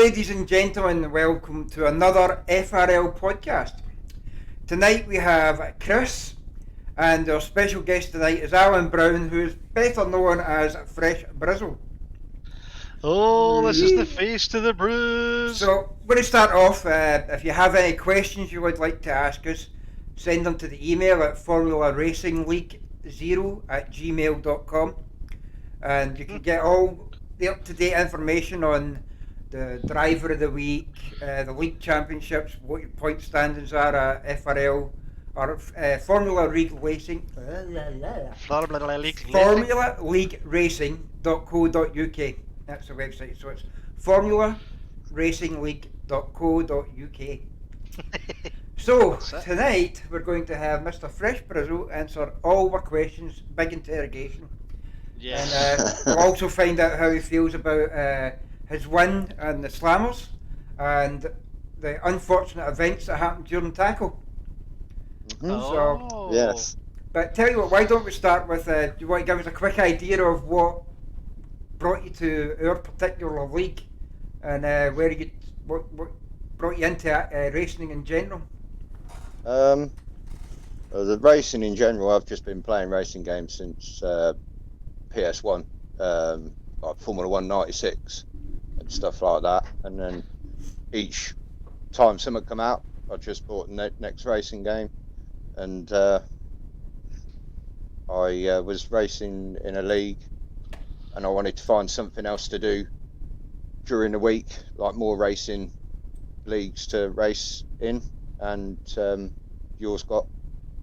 ladies and gentlemen, welcome to another FRL podcast. Tonight we have Chris, and our special guest tonight is Alan Brown, who is better known as Fresh Brizzle. Oh, this is the face to the bruise. So, we're going to start off. If you have any questions you would like to ask us, send them to the email at formularacingligue0@gmail.com, and you can get all the up-to-date information on the driver of the week, the league championships, what your point standings are at FRL or Formula League Racing. Formula League Racing.co.uk. That's the website. So it's formularacingligue.co.uk. So tonight we're going to have Mr. Fresh Brizzle answer all our questions, big interrogation. Yes. And we'll also find out how he feels about his win and the Slammers and the unfortunate events that happened during tackle. Oh. So, yes. But tell you what, why don't we start with, do you want to give us a quick idea of what brought you to our particular league and what brought you into racing in general? The racing in general, I've just been playing racing games since PS1, like Formula 1 96 and stuff like that. And then each time something come out, I just bought the next racing game. And I was racing in a league, and I wanted to find something else to do during the week, like more racing leagues to race in. And yours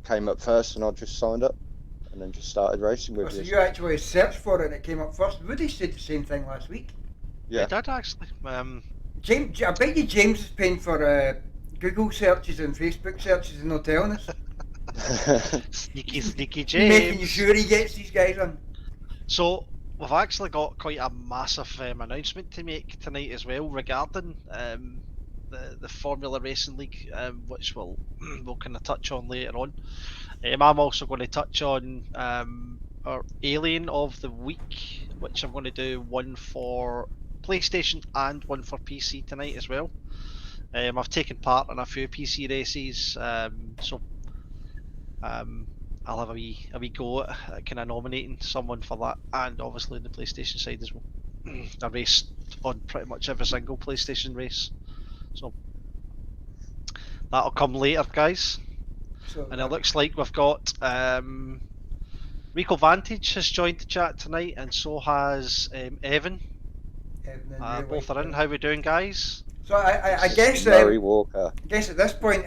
came up first, and I just signed up and then just started racing with you. So you actually searched for it and it came up first. Woody said the same thing last week. Yeah, I did actually. James, I bet you James is paying for Google searches and Facebook searches and not telling us. Sneaky James. Making sure he gets these guys on. So we've actually got quite a massive announcement to make tonight as well regarding the Formula Racing League, which we'll kind of touch on later on. I'm also going to touch on our Alien of the Week, which I'm going to do one for PlayStation and one for PC tonight as well. I've taken part in a few PC races, so I'll have a wee go at kind of nominating someone for that, and obviously on the PlayStation side as well. I raced on pretty much every single PlayStation race, so that'll come later, guys. And it looks like we've got Rico Vantage has joined the chat tonight, and so has Evan. Both are in. How we doing, guys? So I guess Murray Walker. I guess at this point,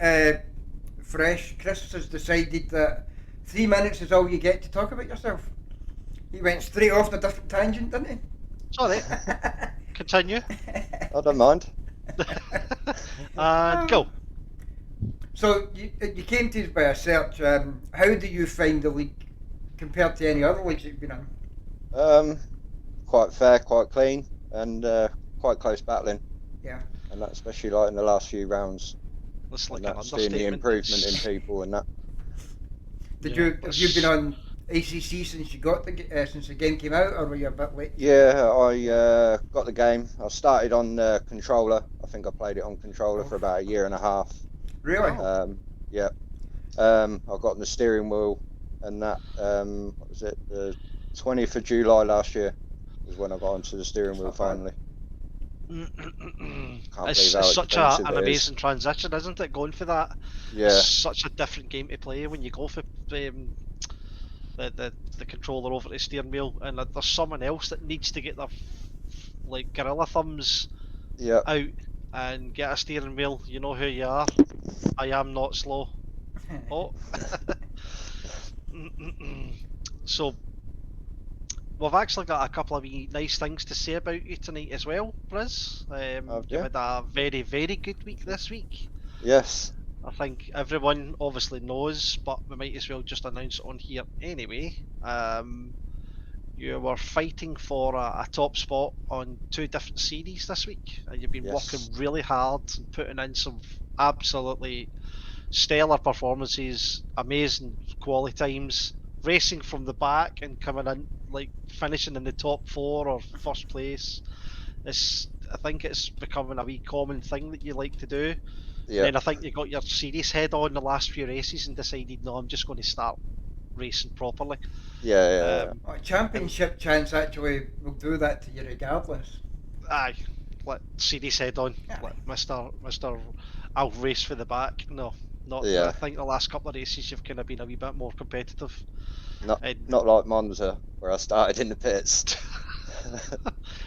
Fresh Chris has decided that 3 minutes is all you get to talk about yourself. He went straight off on a different tangent, didn't he? Sorry. Continue. I don't mind. And go. So you came to us by a search. How do you find the league compared to any other leagues you've been in? Quite fair, quite clean, and quite close battling. Yeah. And that especially like in the last few rounds. That's like and that's seeing the improvement in people and that. Have you been on ACC since you got since the game came out, or were you a bit late? Yeah, I got the game. I started on controller. I think I played it on controller for about a year and a half. Really? Yeah. I got on the steering wheel, and that what was it? The 20th of July last year was when I got onto the steering wheel finally. It's such an amazing transition, isn't it? Going for that. Yeah. It's such a different game to play when you go for the controller over the steering wheel, and there's someone else that needs to get their like gorilla thumbs out and get a steering wheel. You know who you are. I am not slow. Oh. So we've actually got a couple of nice things to say about you tonight as well, Briz. You've had a very, very good week this week. Yes. I think everyone obviously knows, but we might as well just announce it on here anyway. You were fighting for a top spot on 2 different series this week, and you've been working really hard and putting in some absolutely stellar performances, amazing quality times, racing from the back and coming in, like finishing in the top 4 or first place. It's I think it's becoming a wee common thing that you like to do. And Yeah, then I think you got your serious head on the last few races and decided, no, I'm just going to start racing properly. yeah. A championship chance actually will do that to you regardless. Aye, let serious head on, Aye. let Mister, I'll race for the back. No, not. Yeah. I think the last couple of races you've kind of been a wee bit more competitive. Not And not like Monza, where I started in the pits.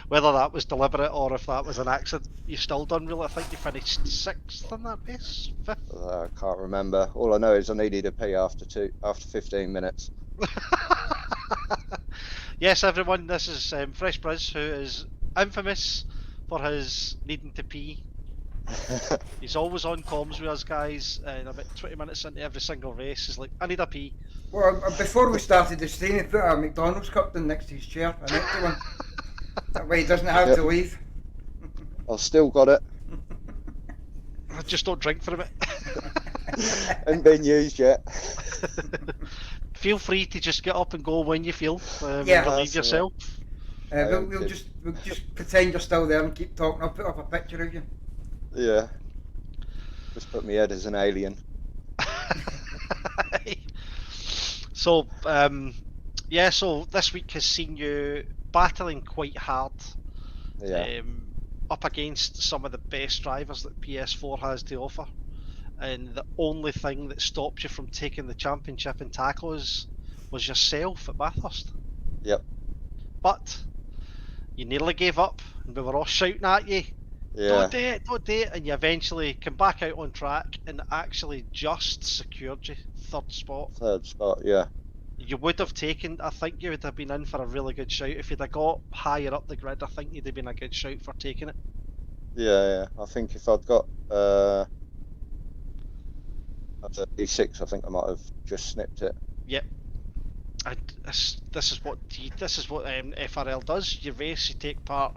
whether that was deliberate or if that was an accident, you still done really. I think you finished 6th in that race, 5th. I can't remember. All I know is I needed a pee after 15 minutes. Yes, everyone, this is Fresh Briz, who is infamous for his needing to pee. He's always on comms with us guys, and about 20 minutes into every single race, he's like, I need a pee. Well, before we started the stream, he put a McDonald's cup down next to his chair, an empty one. That way he doesn't have Yep. to leave. I've still got it. I just don't drink from it. Ain't been used yet. Feel free to just get up and go when you feel. Yeah. Relieve That's all yourself. We'll just pretend you're still there and keep talking. I'll put up a picture of you. Yeah. Just put me head as an alien. So, so this week has seen you battling quite hard Yeah. up against some of the best drivers that PS4 has to offer. And the only thing that stopped you from taking the championship in tackles was yourself at Bathurst. Yep. But you nearly gave up, and we were all shouting at you, Yeah. don't do it, and you eventually came back out on track and actually just secured you 3rd spot. 3rd spot, yeah. You would have taken, I think you would have been in for a really good shout. If you'd have got higher up the grid, I think you'd have been a good shout for taking it. Yeah. I think if I'd got up to E6, I think I might have just snipped it. Yep. And this is what FRL does. You race, you take part,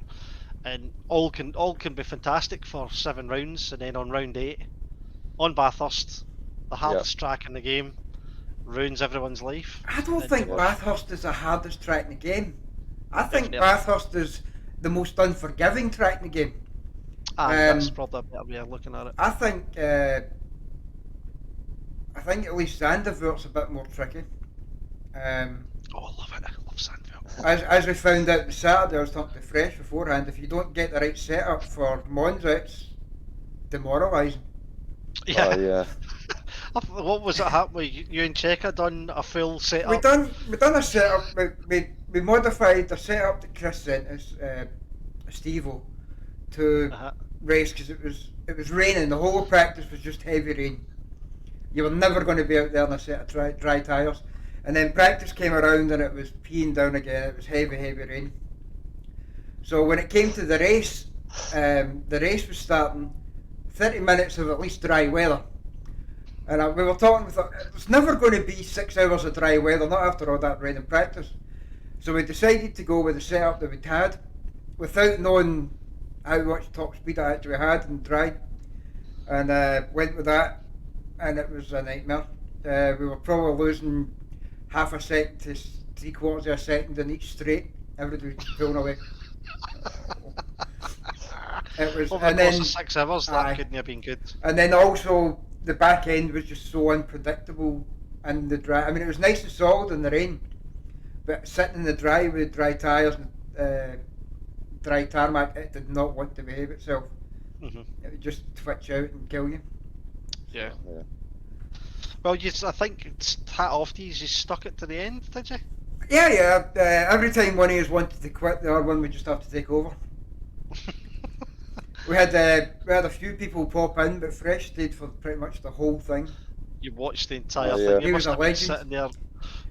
and all can be fantastic for 7 rounds, and then on round 8, on Bathurst, the hardest track in the game, ruins everyone's life. I don't And think was. Bathurst is the hardest track in the game. I think Definitely. Bathurst is the most unforgiving track in the game. that's probably a better way of looking at it. I think at least Zandvoort's a bit more tricky. Oh, I love it. I love Sandville. As we found out Saturday, I was talking to Fresh beforehand, if you don't get the right setup for Monza, it's demoralising. Yeah. Oh, yeah. What was it happening? You and Checa done a full setup? We done a setup, we modified the setup that Chris sent us, Steve-O, to race, because it was raining, the whole practice was just heavy rain. You were never going to be out there in a set of dry tyres. And then practice came around and it was peeing down again, it was heavy rain. So when it came to the race was starting 30 minutes of at least dry weather. And we were talking, we thought, it's never going to be 6 hours of dry weather, not after all that rain in practice. So we decided to go with the setup that we'd had, without knowing how much top speed I actually had in dry. And went with that, and it was a nightmare. We were probably losing half a second to 3/4 of a second in each straight. Everybody was pulling away. It was, Over and the course then of 6 hours, that couldn't have been good. and then also the back end was just so unpredictable and the dry. I mean, it was nice and solid in the rain, but sitting in the dry with dry tyres and dry tarmac, it did not want to behave itself. Mm-hmm. It would just twitch out and kill you. Yeah. Yeah. Well, I think it's hat off to you. You stuck it to the end, did you? Yeah. Every time one of us wanted to quit, the other one would just have to take over. We had a few people pop in, but Fresh stayed for pretty much the whole thing. You watched the entire Oh, thing. yeah. You He must was a have been legend. sitting there,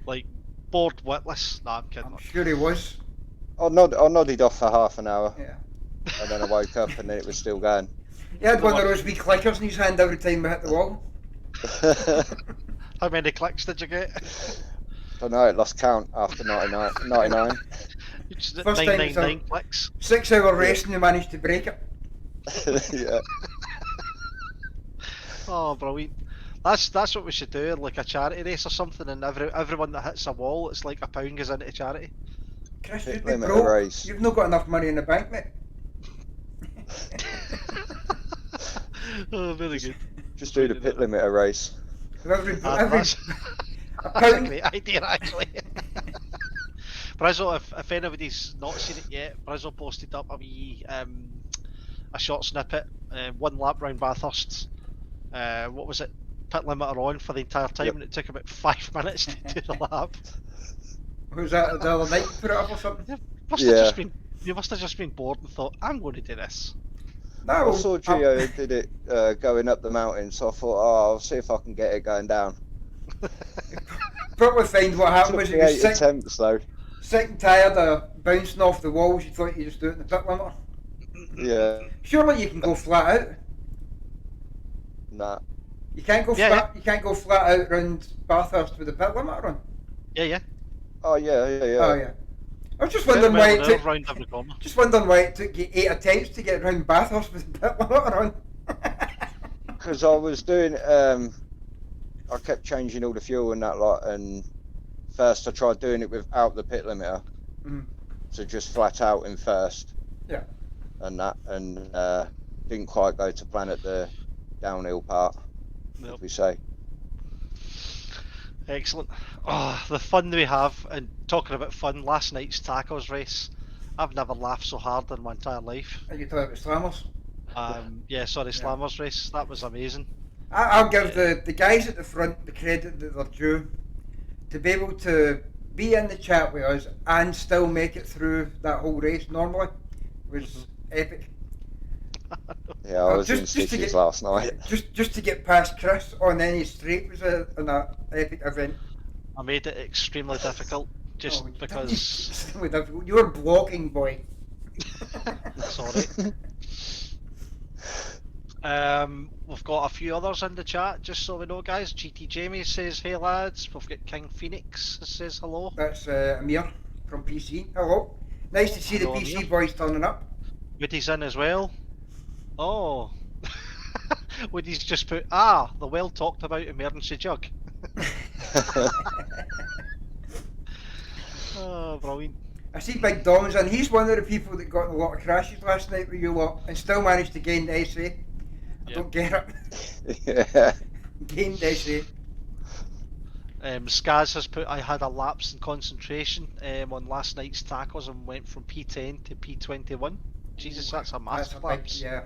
like, bored witless. Nah, I'm kidding. I'm sure he was. I nodded off for half an hour, Yeah. and then I woke up and then it was still going. He had one of those wee clickers in his hand every time we hit the wall. How many clicks did you get? I know, it lost count after 99. You just did First time it's 999 clicks. 6 hour race and he managed to break it. Yeah. Oh, brilliant. That's what we should do, like a charity race or something, and everyone that hits a wall, it's like £1 goes into charity. Chris, you'd be Limit broke. race. You've not got enough money in the bank, mate. Oh, very good. Just do the pit limiter race. Every That's a a pound. great idea, actually. Brazzo, if anybody's not seen it yet, Brazzo posted up a wee a short snippet, 1 lap round Bathurst. What was it? Pit limiter on for the entire time, Yep. and it took about 5 minutes to do the lap. Was that the other night you put it up or something? You must have just been bored and thought, I'm going to do this. No, I saw Gio did it going up the mountain, so I thought, oh, I'll see if I can get it going down. probably find what happened was Took you me was 8 sick, attempts though. sick and tired of bouncing off the walls. You thought you just do it in the pit limiter. Yeah, Surely you can go flat out. nah. You can't go Yeah, flat. You can't go flat out round Bathurst with the pit limiter on. Yeah. Oh yeah. Oh yeah. I was just Get wondering the why middle it there, took. round every corner. Just wondering why it took you 8 attempts to get round Bathurst with the pit limiter on. Because I was doing, I kept changing all the fuel and that lot, and first I tried doing it without the pit limiter, Mm. so just flat out in first. Yeah. And that, and didn't quite go to plan at the downhill part, Nope. as we say. Excellent. Oh, the fun we have, and talking about fun, last night's tacos race, I've never laughed so hard in my entire life. Are you talking about slammers? Slammers race, that was amazing. I'll give the guys at the front the credit that they're due to be able to be in the chat with us and still make it through that whole race normally was epic. Yeah, I was in stitches last night. Just to get past Chris on any straight was an epic event. I made it extremely difficult just because. You were blocking, boy. Sorry. We've got a few others in the chat, just so we know, guys. GT Jamie says, hey lads. We've got King Phoenix says hello. That's Amir from PC. Hello. Nice to see Hello, the PC Amir. boys turning up. Woody's in as well. Oh. Woody's just put, the well talked about emergency jug. Oh, brilliant. I see Big Dom's and he's one of the people that got in a lot of crashes last night with you lot and still managed to gain the SA. I don't get it. Yeah. Gained the SA. Skaz has put, I had a lapse in concentration on last night's tacos and went from P10 to P21. Jesus, that's a massive lapse. Yeah.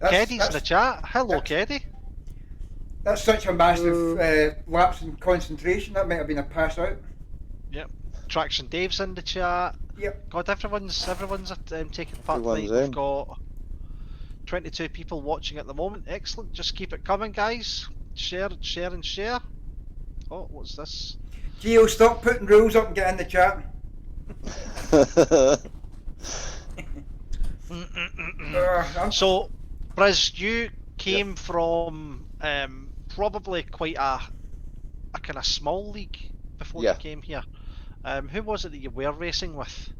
Keddy's in the chat. Hello, Keddy. That's such a massive lapse in concentration. That might have been a pass out. Yep. Traction Dave's in the chat. Yep. God, everyone's taking part Everyone's tonight. We've in. got 22 people watching at the moment. Excellent. Just keep it coming, guys. Share. Oh, what's this? Gio, stop putting rules up and get in the chat. So, Briz, you came from probably quite a kind of small league before you came here. Who was it that you were racing with?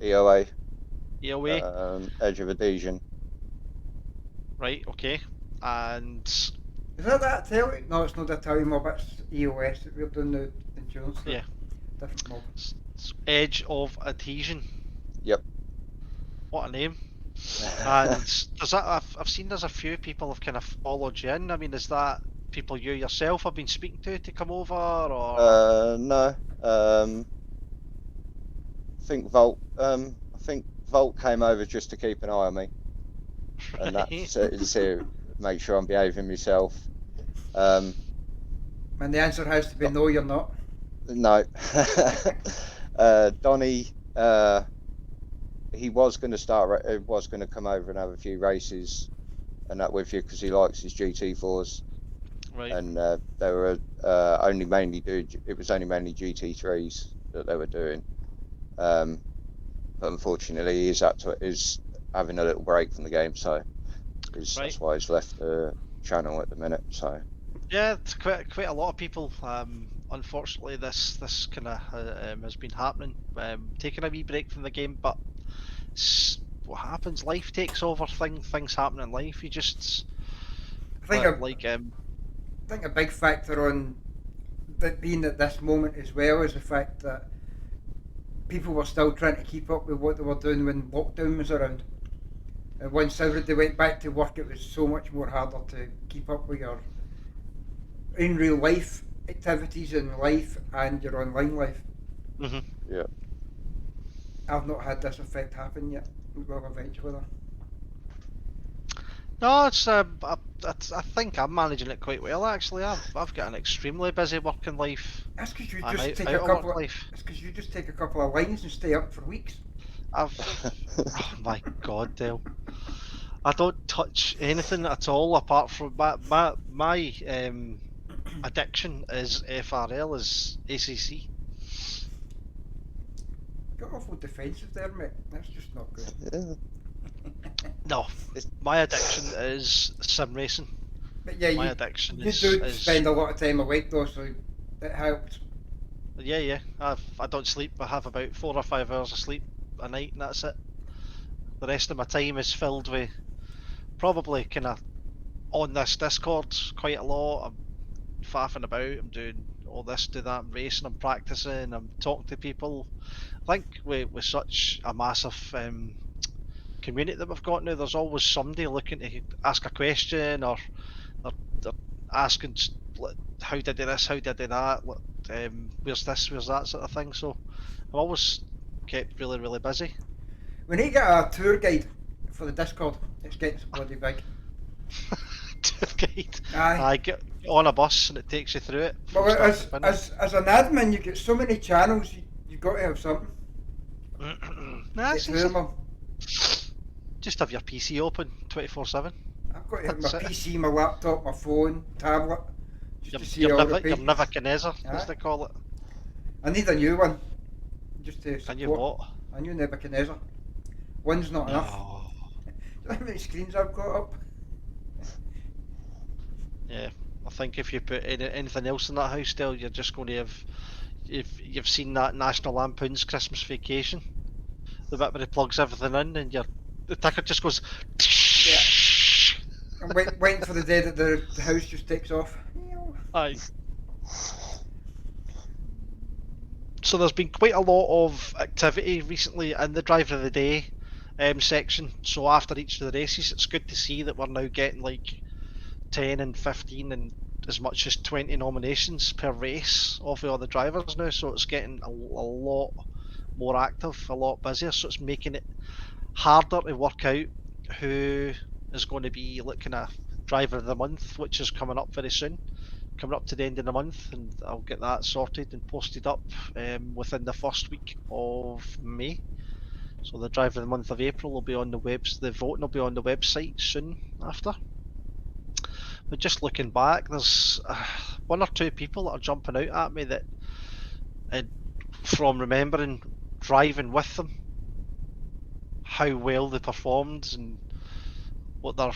EOA. EOA? Edge of Adhesion. Right, okay. And... Is that Italian? No, it's not the Italian mob, it's EOS that we're doing the endurance. Yeah. Different mob. Edge of Adhesion. Yep. What a name. And there's that, I've seen there's a few people have kind of followed you in. I mean, is that people you yourself have been speaking to come over, or? No. I think Volt came over just to keep an eye on me, and that's to make sure I'm behaving myself. And the answer has to be no, you're not. No. Donny, he was going to come over and have a few races and that with you because he likes his GT4s. Right. And they were only mainly GT3s that they were doing. But unfortunately, he's having a little break from the game, so that's why he's left the channel at the minute. So yeah, it's quite a lot of people. Unfortunately, this kind of has been happening. Taking a wee break from the game, but what happens? Life takes over. Things happen in life. You just I think a big factor on that being at this moment as well is the fact that people were still trying to keep up with what they were doing when lockdown was around. And once everybody went back to work, it was so much more harder to keep up with your in real life activities in life and your online life. Mhm. Yeah. I've not had this effect happen yet. Well, eventually though. No, it's I think I'm managing it quite well actually. I've got an extremely busy working life That's because you and just take out a of couple work of. life. It's because you just take a couple of lines and stay up for weeks. Oh my God, Dale. I don't touch anything at all apart from my addiction is FRL, is ACC. Got awful defensive there, mate. That's just not good. Yeah. No, my addiction is sim racing. But yeah, My you addiction you do is spend a lot of time awake though, so it helps. yeah. I don't sleep. I have about 4 or 5 hours of sleep a night, and that's it. The rest of my time is filled with probably kind of on this Discord quite a lot. I'm faffing about. I'm doing all this, do that. I'm racing. I'm practicing. I'm talking to people. I think with such a massive community that we've got now, there's always somebody looking to ask a question, or they're asking how did I do this, how did I do that, where's this, where's that sort of thing. So I'm always kept really busy. We need to get a tour guide for the Discord. It's getting so bloody big. Tour guide. Aye. I get on a bus and it takes you through it from Well, start to finish. as an admin, you get so many channels. You've got to have something. Nah, Get through them all. just have your PC open 24/7. I've got to have my That's it. PC, my laptop, my phone, tablet, just to see You're all the Your pages. Nebuchadnezzar, Aye. as they call it. I need a new one, just to And you support. what? A new Nebuchadnezzar. One's not enough. No. Do you know how many screens I've got up? Yeah, I think if you put anything else in that house still, you're just going to have. You've seen that National Lampoon's Christmas Vacation, the bit where he plugs everything in, and the ticker just goes. I'm waiting for the day that the house just takes off. Aye. So there's been quite a lot of activity recently in the Driver of the Day section. So after each of the races, it's good to see that we're now getting like 10 and 15 and as much as 20 nominations per race off of all the drivers now. So it's getting a lot more active, a lot busier. So it's making it harder to work out who is going to be looking at Driver of the Month, which is coming up very soon. Coming up to the end of the month, and I'll get that sorted and posted up within the first week of May. So the Driver of the Month of April will be on the the voting will be on the website soon after. But just looking back, there's one or two people that are jumping out at me that, from remembering driving with them, how well they performed and what their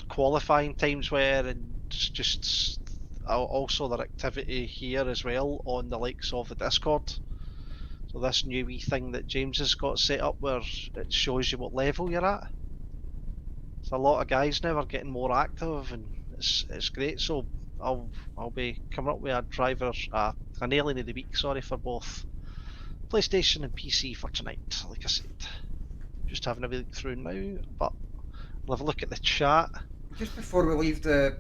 qualifying times were, and just also their activity here as well on the likes of the Discord. So this new wee thing that James has got set up where it shows you what level you're at. So a lot of guys now are getting more active, and it's great. So I'll be coming up with a driver, an alien of the week, sorry, for both PlayStation and PC for tonight. Like I said, just having a wee look through now, but I'll have a look at the chat. Just before we leave the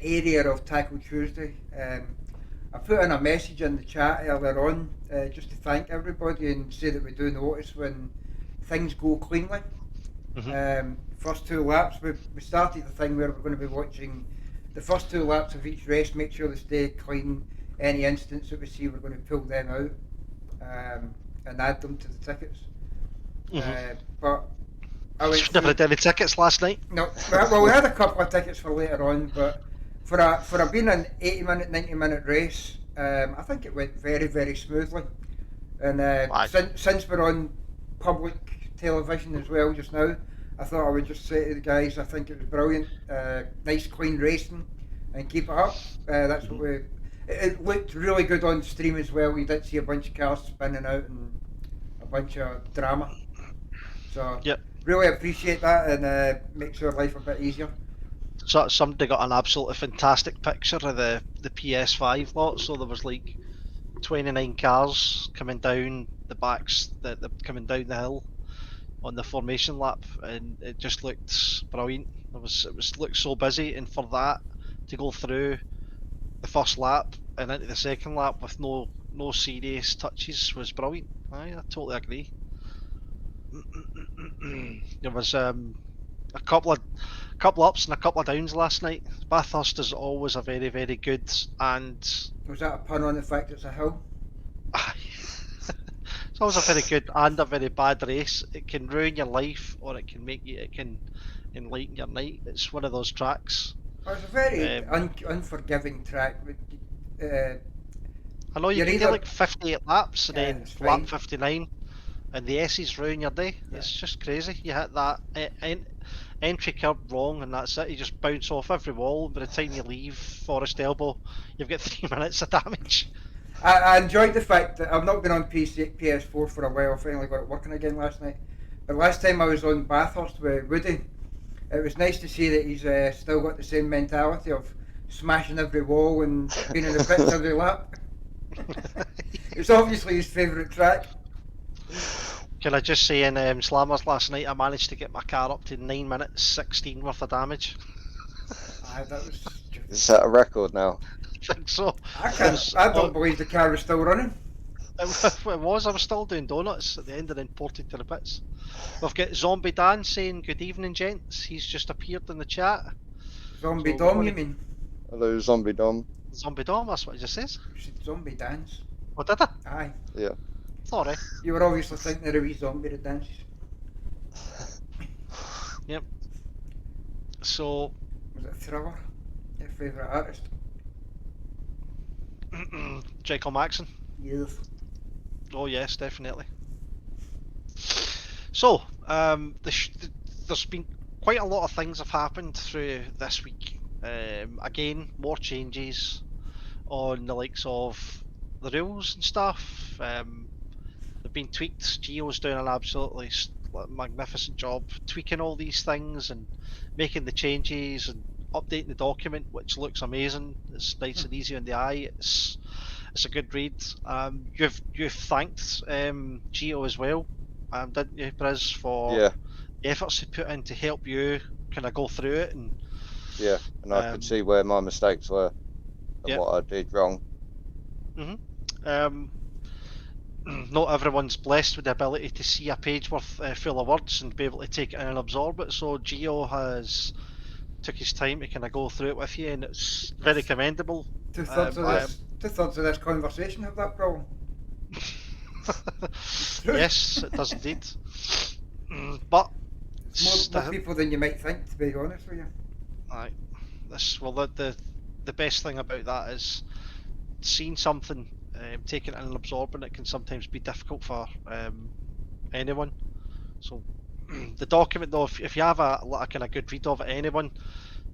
area of Tackle Tuesday, I put in a message in the chat earlier on just to thank everybody and say that we do notice when things go cleanly. First two laps, we started the thing where we're going to be watching the first two laps of each race, make sure they stay clean. Any incidents that we see, we're going to pull them out and add them to the tickets. But I went Never had any tickets last night. No, well, we had a couple of tickets for later on, but for a being an 80-minute, 90-minute race, I think it went very smoothly. And since we're on public television as well just now, I thought I would just say to the guys, I think it was brilliant, nice clean racing, and keep it up. That's what we. It looked really good on stream as well. We did see a bunch of cars spinning out and a bunch of drama. So really appreciate that, and makes our life a bit easier. So somebody got an absolutely fantastic picture of the PS5 lot. So there was like 29 cars coming down the backs, coming down the hill, on the formation lap, and it just looked brilliant. It looked so busy, and for that to go through the first lap and into the second lap with no serious touches was brilliant. I totally agree. There was a couple ups and a couple of downs last night. Bathurst is always a very, very good, and Was that a pun on the fact it's a hill? it's always a very good and a very bad race. It can ruin your life, or it can enlighten your night. It's one of those tracks. Well, it's a very unforgiving track. I know you You're can do either- like 58 laps and Yeah, then it's lap fine. 59, and the S's ruin your day. Yeah. It's just crazy. You hit that entry curb wrong, and that's it. You just bounce off every wall. By the time you leave Forest Elbow, you've got 3 minutes of damage. I enjoyed the fact that I've not been on PS4 for a while. I finally got it working again last night. But last time I was on Bathurst with Woody, it was nice to see that he's still got the same mentality of smashing every wall and being in the pits every lap. It's obviously his favourite track. Can I just say, in Slammers last night, I managed to get my car up to 9 minutes 16 worth of damage. That was. Is that a record now? I think so. I don't believe the car was still running. It was. I was still doing donuts at the end and then ported to the pits. We've got Zombie Dan saying, "Good evening, gents." He's just appeared in the chat. Zombie So Dom, we're you gonna- mean? Hello, Zombie Dom. Zombie Dom, that's what he just says. You said zombie dance. Oh, did I? Aye. Sorry. You were obviously thinking of a wee zombie that dances. So, Was it Thriller? Your favourite artist? Michael Maxon. Yes. Oh yes, definitely. So, there's been quite a lot of things have happened through this week. Again, more changes on the likes of the rules and stuff. They've been tweaked. Gio's doing an absolutely magnificent job tweaking all these things and making the changes and updating the document, which looks amazing. It's nice and easy on the eye. It's a good read. You've thanked Gio as well, didn't you, Briz, for Yeah, the efforts he put in to help you kind of go through it and yeah. And I could see where my mistakes were and yeah. what I did wrong. Not everyone's blessed with the ability to see a page worth full of words and be able to take it in and absorb it. So Gio has took his time to kind of go through it with you, and it's very commendable. Two-thirds of this conversation have that problem. Yes, it does indeed. But It's more people than you might think, to be honest with you. Aye. The best thing about that is seeing something, taking it in and absorbing it can sometimes be difficult for anyone. So the document, though, if you have a kind of good read of it, anyone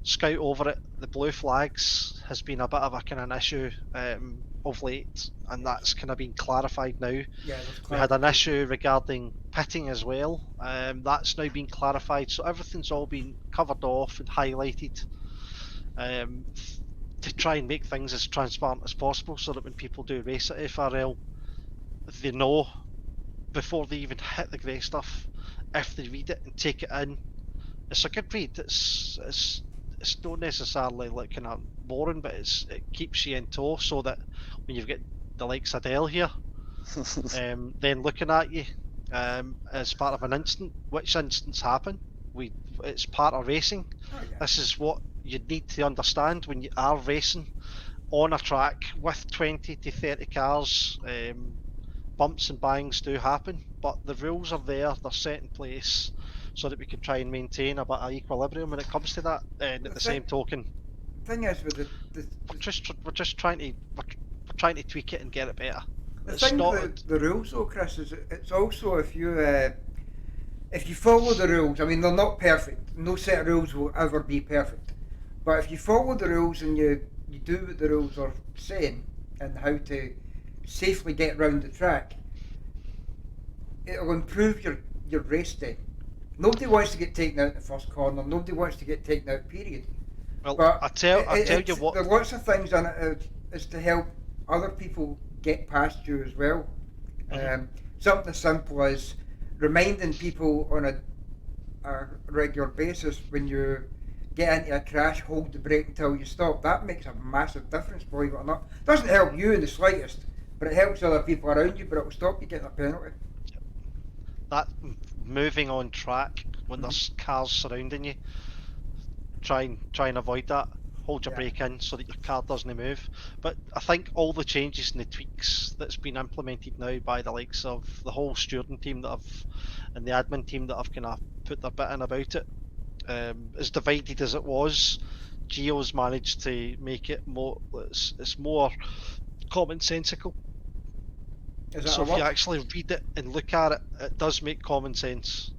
scout over it. The blue flags has been a bit of a kind of an issue of late, and that's kind of been clarified now. Yeah, We had an issue regarding pitting as well. That's now been clarified, so everything's all been covered off and highlighted to try and make things as transparent as possible, so that when people do race at FRL, they know before they even hit the grey stuff, if they read it and take it in. It's a good read. It's not necessarily like kind of boring, but it keeps you in tow, so that when you've got the likes of Dell here, then looking at you as part of an instant, which instance happened? It's part of racing. Oh, yeah. This is what you need to understand when you are racing on a track with 20 to 30 cars. Bumps and bangs do happen, but the rules are there, they're set in place so that we can try and maintain a bit of equilibrium when it comes to that. And at the same token, thing is with we're trying to tweak it and get it better. the It's thing not with the rules though, Chris, is it's also if you follow the rules. I mean, they're not perfect. No set of rules will ever be perfect. But if you follow the rules and you do what the rules are saying and how to safely get round the track, it'll improve your race day. Nobody wants to get taken out in the first corner. Nobody wants to get taken out, period. well. But I tell you what. There are lots of things in it is to help other people get past you as well. Mhm. Something as simple as reminding people on a regular basis when you get into a crash, hold the brake until you stop. That makes a massive difference, believe it or not. Doesn't help you in the slightest, but it helps other people around you, but it will stop you getting a penalty. That moving on track when Mhm. there's cars surrounding you, try and avoid that. Hold your Yeah. brake in so that your car doesn't move. But I think all the changes and the tweaks that's been implemented now by the likes of the whole stewarding team that have and the admin team that have kind of put their bit in about it, as divided as it was, Geo's managed to make it more. It's more commonsensical. Is that So a if you word? actually read it and look at it, it does make common sense.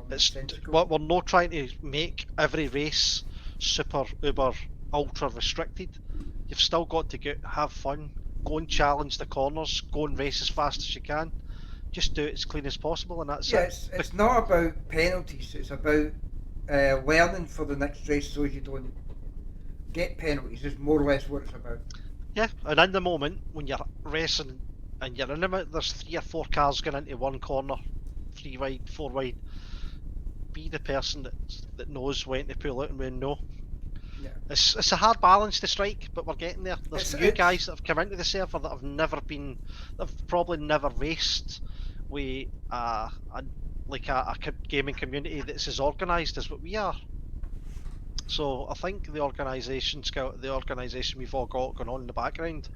It's Commonsensical. we're not trying to make every race super uber ultra restricted. You've still got to get have fun, go and challenge the corners, go and race as fast as you can. Just do it as clean as possible, and that's Yeah, it. it's not about penalties. It's about learning for the next race so you don't get penalties. Is more or less what it's about. Yeah, and in the moment when you're racing and you're in the there's 3 or 4 cars going into one corner, 3 wide, 4 wide. Be the person that knows when to pull out and when no. Yeah. It's a hard balance to strike, but we're getting there. There's new It's guys that have come into the server that they've probably never raced with a gaming community that's as organised as what we are. So I think the organisation we've all got going on in the background,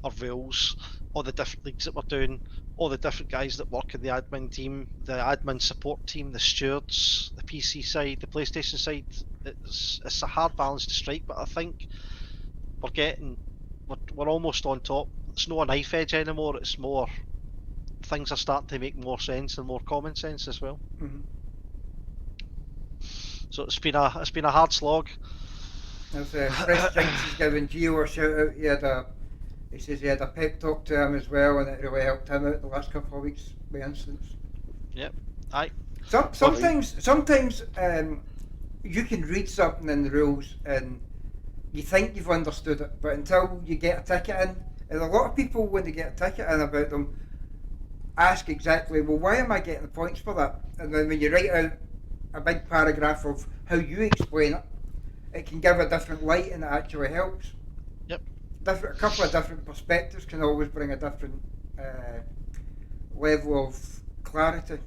our rules, all the different leagues that we're doing, all the different guys that work in the admin team, the admin support team, the stewards, the PC side, the PlayStation side. It's a hard balance to strike, but I think we're almost on top. It's not a knife edge anymore. It's more things are starting to make more sense and more common sense as well. mm-hmm. So it's been a hard slog. As Fresh Jinx is giving Gio a shout out. He says he had a pep talk to him as well, and it really helped him out the last couple of weeks, by instance. Yep. Aye. Sometimes you can read something in the rules and you think you've understood it, but until you get a ticket in, and a lot of people when they get a ticket in about them ask exactly, well, why am I getting the points for that? And then when you write out a big paragraph of how you explain it, it can give a different light and it actually helps. Yep. A couple of different perspectives can always bring a different level of clarity.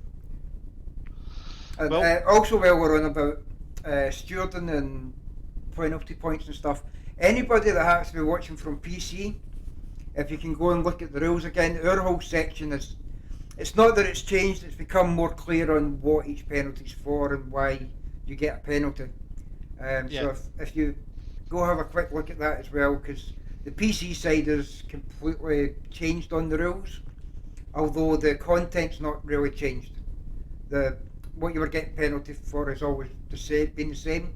And also, while we're on about stewarding and penalty points and stuff, anybody that happens to be watching from PC, if you can go and look at the rules again, our whole section is, it's not that it's changed, it's become more clear on what each penalty's for and why you get a penalty. So if you go have a quick look at that as well, because the PC side is completely changed on the rules, although the content's not really changed. What you were getting penalty for is always been the same.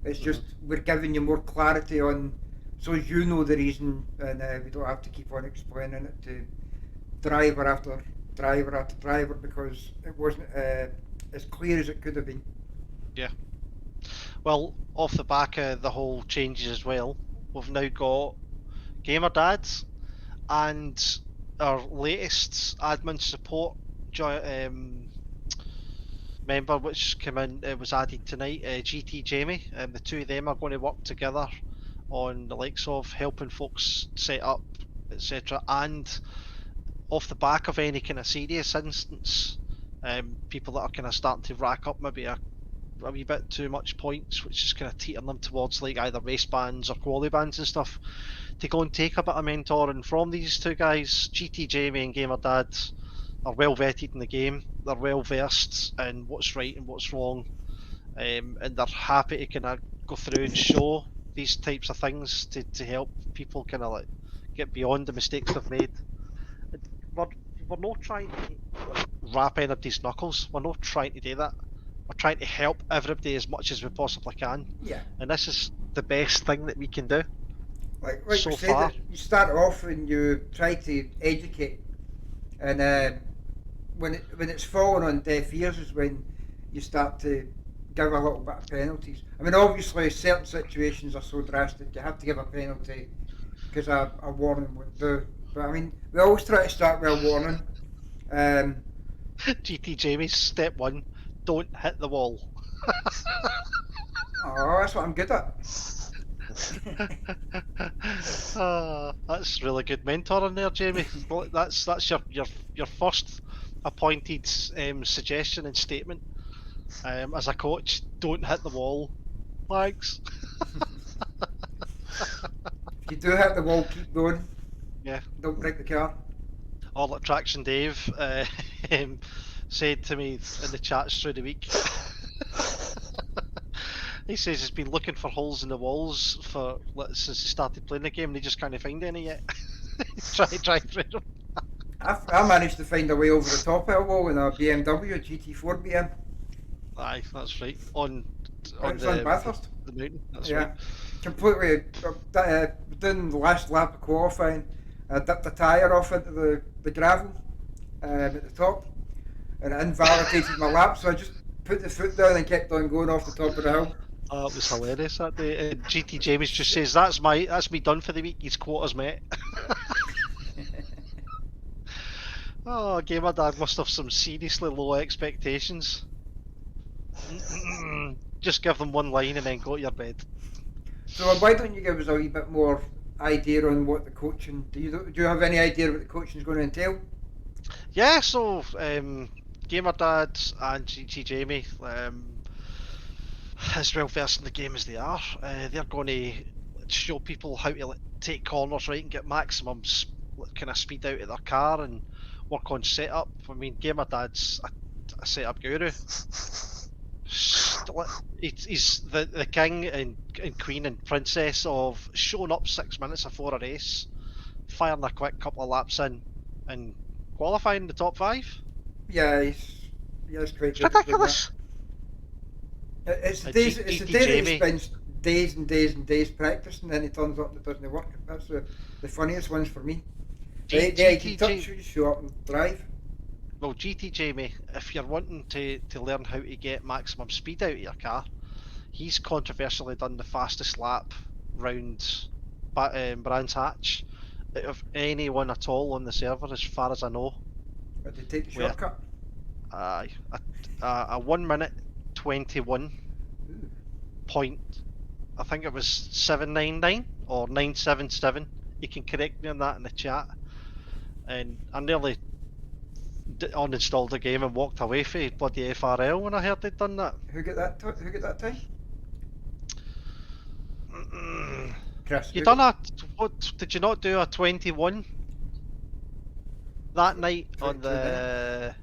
It's just we're giving you more clarity on, so you know the reason, and we don't have to keep on explaining it to driver after driver after driver because it wasn't as clear as it could have been. Yeah. Well, off the back of the whole changes as well, we've now got Gamer Dads and our latest admin support member which came in, was added tonight, GT Jamie. The two of them are going to work together on the likes of helping folks set up, etc. And off the back of any kind of serious instance, people that are kind of starting to rack up maybe a wee bit too much points, which is kind of teetering them towards like either race bans or quali bans and stuff, to go and take a bit of mentoring from these two guys. GT Jamie and Gamer Dad are well vetted in the game. They're well versed in what's right and what's wrong, and they're happy to kind of go through and show these types of things to help people kind of like get beyond the mistakes they've made. We're not trying to wrap anybody's knuckles. We're not trying to do that. We're trying to help everybody as much as we possibly can. Yeah. And this is the best thing that we can do. Like so we said, far. You start off and you try to educate, and when it's falling on deaf ears is when you start to give a little bit of penalties. I mean, obviously, certain situations are so drastic you have to give a penalty because a warning would do. But I mean, we always try to start with a warning. GT Jamie, step 1, don't hit the wall. Oh, that's what I'm good at. That's really good mentoring there, Jamie. That's your first appointed suggestion and statement. As a coach, don't hit the wall. Thanks. If you do hit the wall, keep going. Yeah. Don't break the car. All at Traction Dave said to me in the chats through the week. He says he's been looking for holes in the walls since he started playing the game, and he just can't find any yet. try through them. I managed to find a way over the top of a wall in a BMW, a GT4 BM. Aye, that's right. On It's on Bathurst. the mountain. That's Yeah, right. completely. Doing the last lap of qualifying, I dipped a tyre off into the gravel at the top, and it invalidated my lap. So I just put the foot down and kept on going off the top of the hill. Oh, it was hilarious that day. GT James just says that's me done for the week. His quota's met. Oh, Gamer Dad must have some seriously low expectations. Just give them one line and then go to your bed. So why don't you give us a wee bit more idea on what the coaching? Do you have any idea what the coaching is going to entail? Yeah, so Gamer Dad and GT Jamie, as well versed in the game as they are, they're going to show people how to take corners right and get maximum kind of speed out of their car and work on setup. I mean, Gamer Dad's a setup guru. He's the king and queen and princess of showing up 6 minutes before a race, firing a quick couple of laps in, and qualifying in the top 5. Yeah, he's quite It's good at doing ridiculous. that. It's the A days. G- It's the GT day that he Jamie. spends days and days and days practicing, and then he turns up and it doesn't work. That's the funniest ones for me. Yeah, you can show up and drive. Well, GT Jamie, if you're wanting to learn how to get maximum speed out of your car, he's controversially done the fastest lap round Brands Hatch out of anyone at all on the server, as far as I know. But they take the Where? shortcut. A 1 minute 21 Ooh. point, I think it was 799 or 977. You can correct me on that in the chat. And I nearly uninstalled the game and walked away from bloody FRL when I heard they'd done that. Who got that? Who got that time? Chris. You who done got- what? Did you not do a 21 that night on 22 the?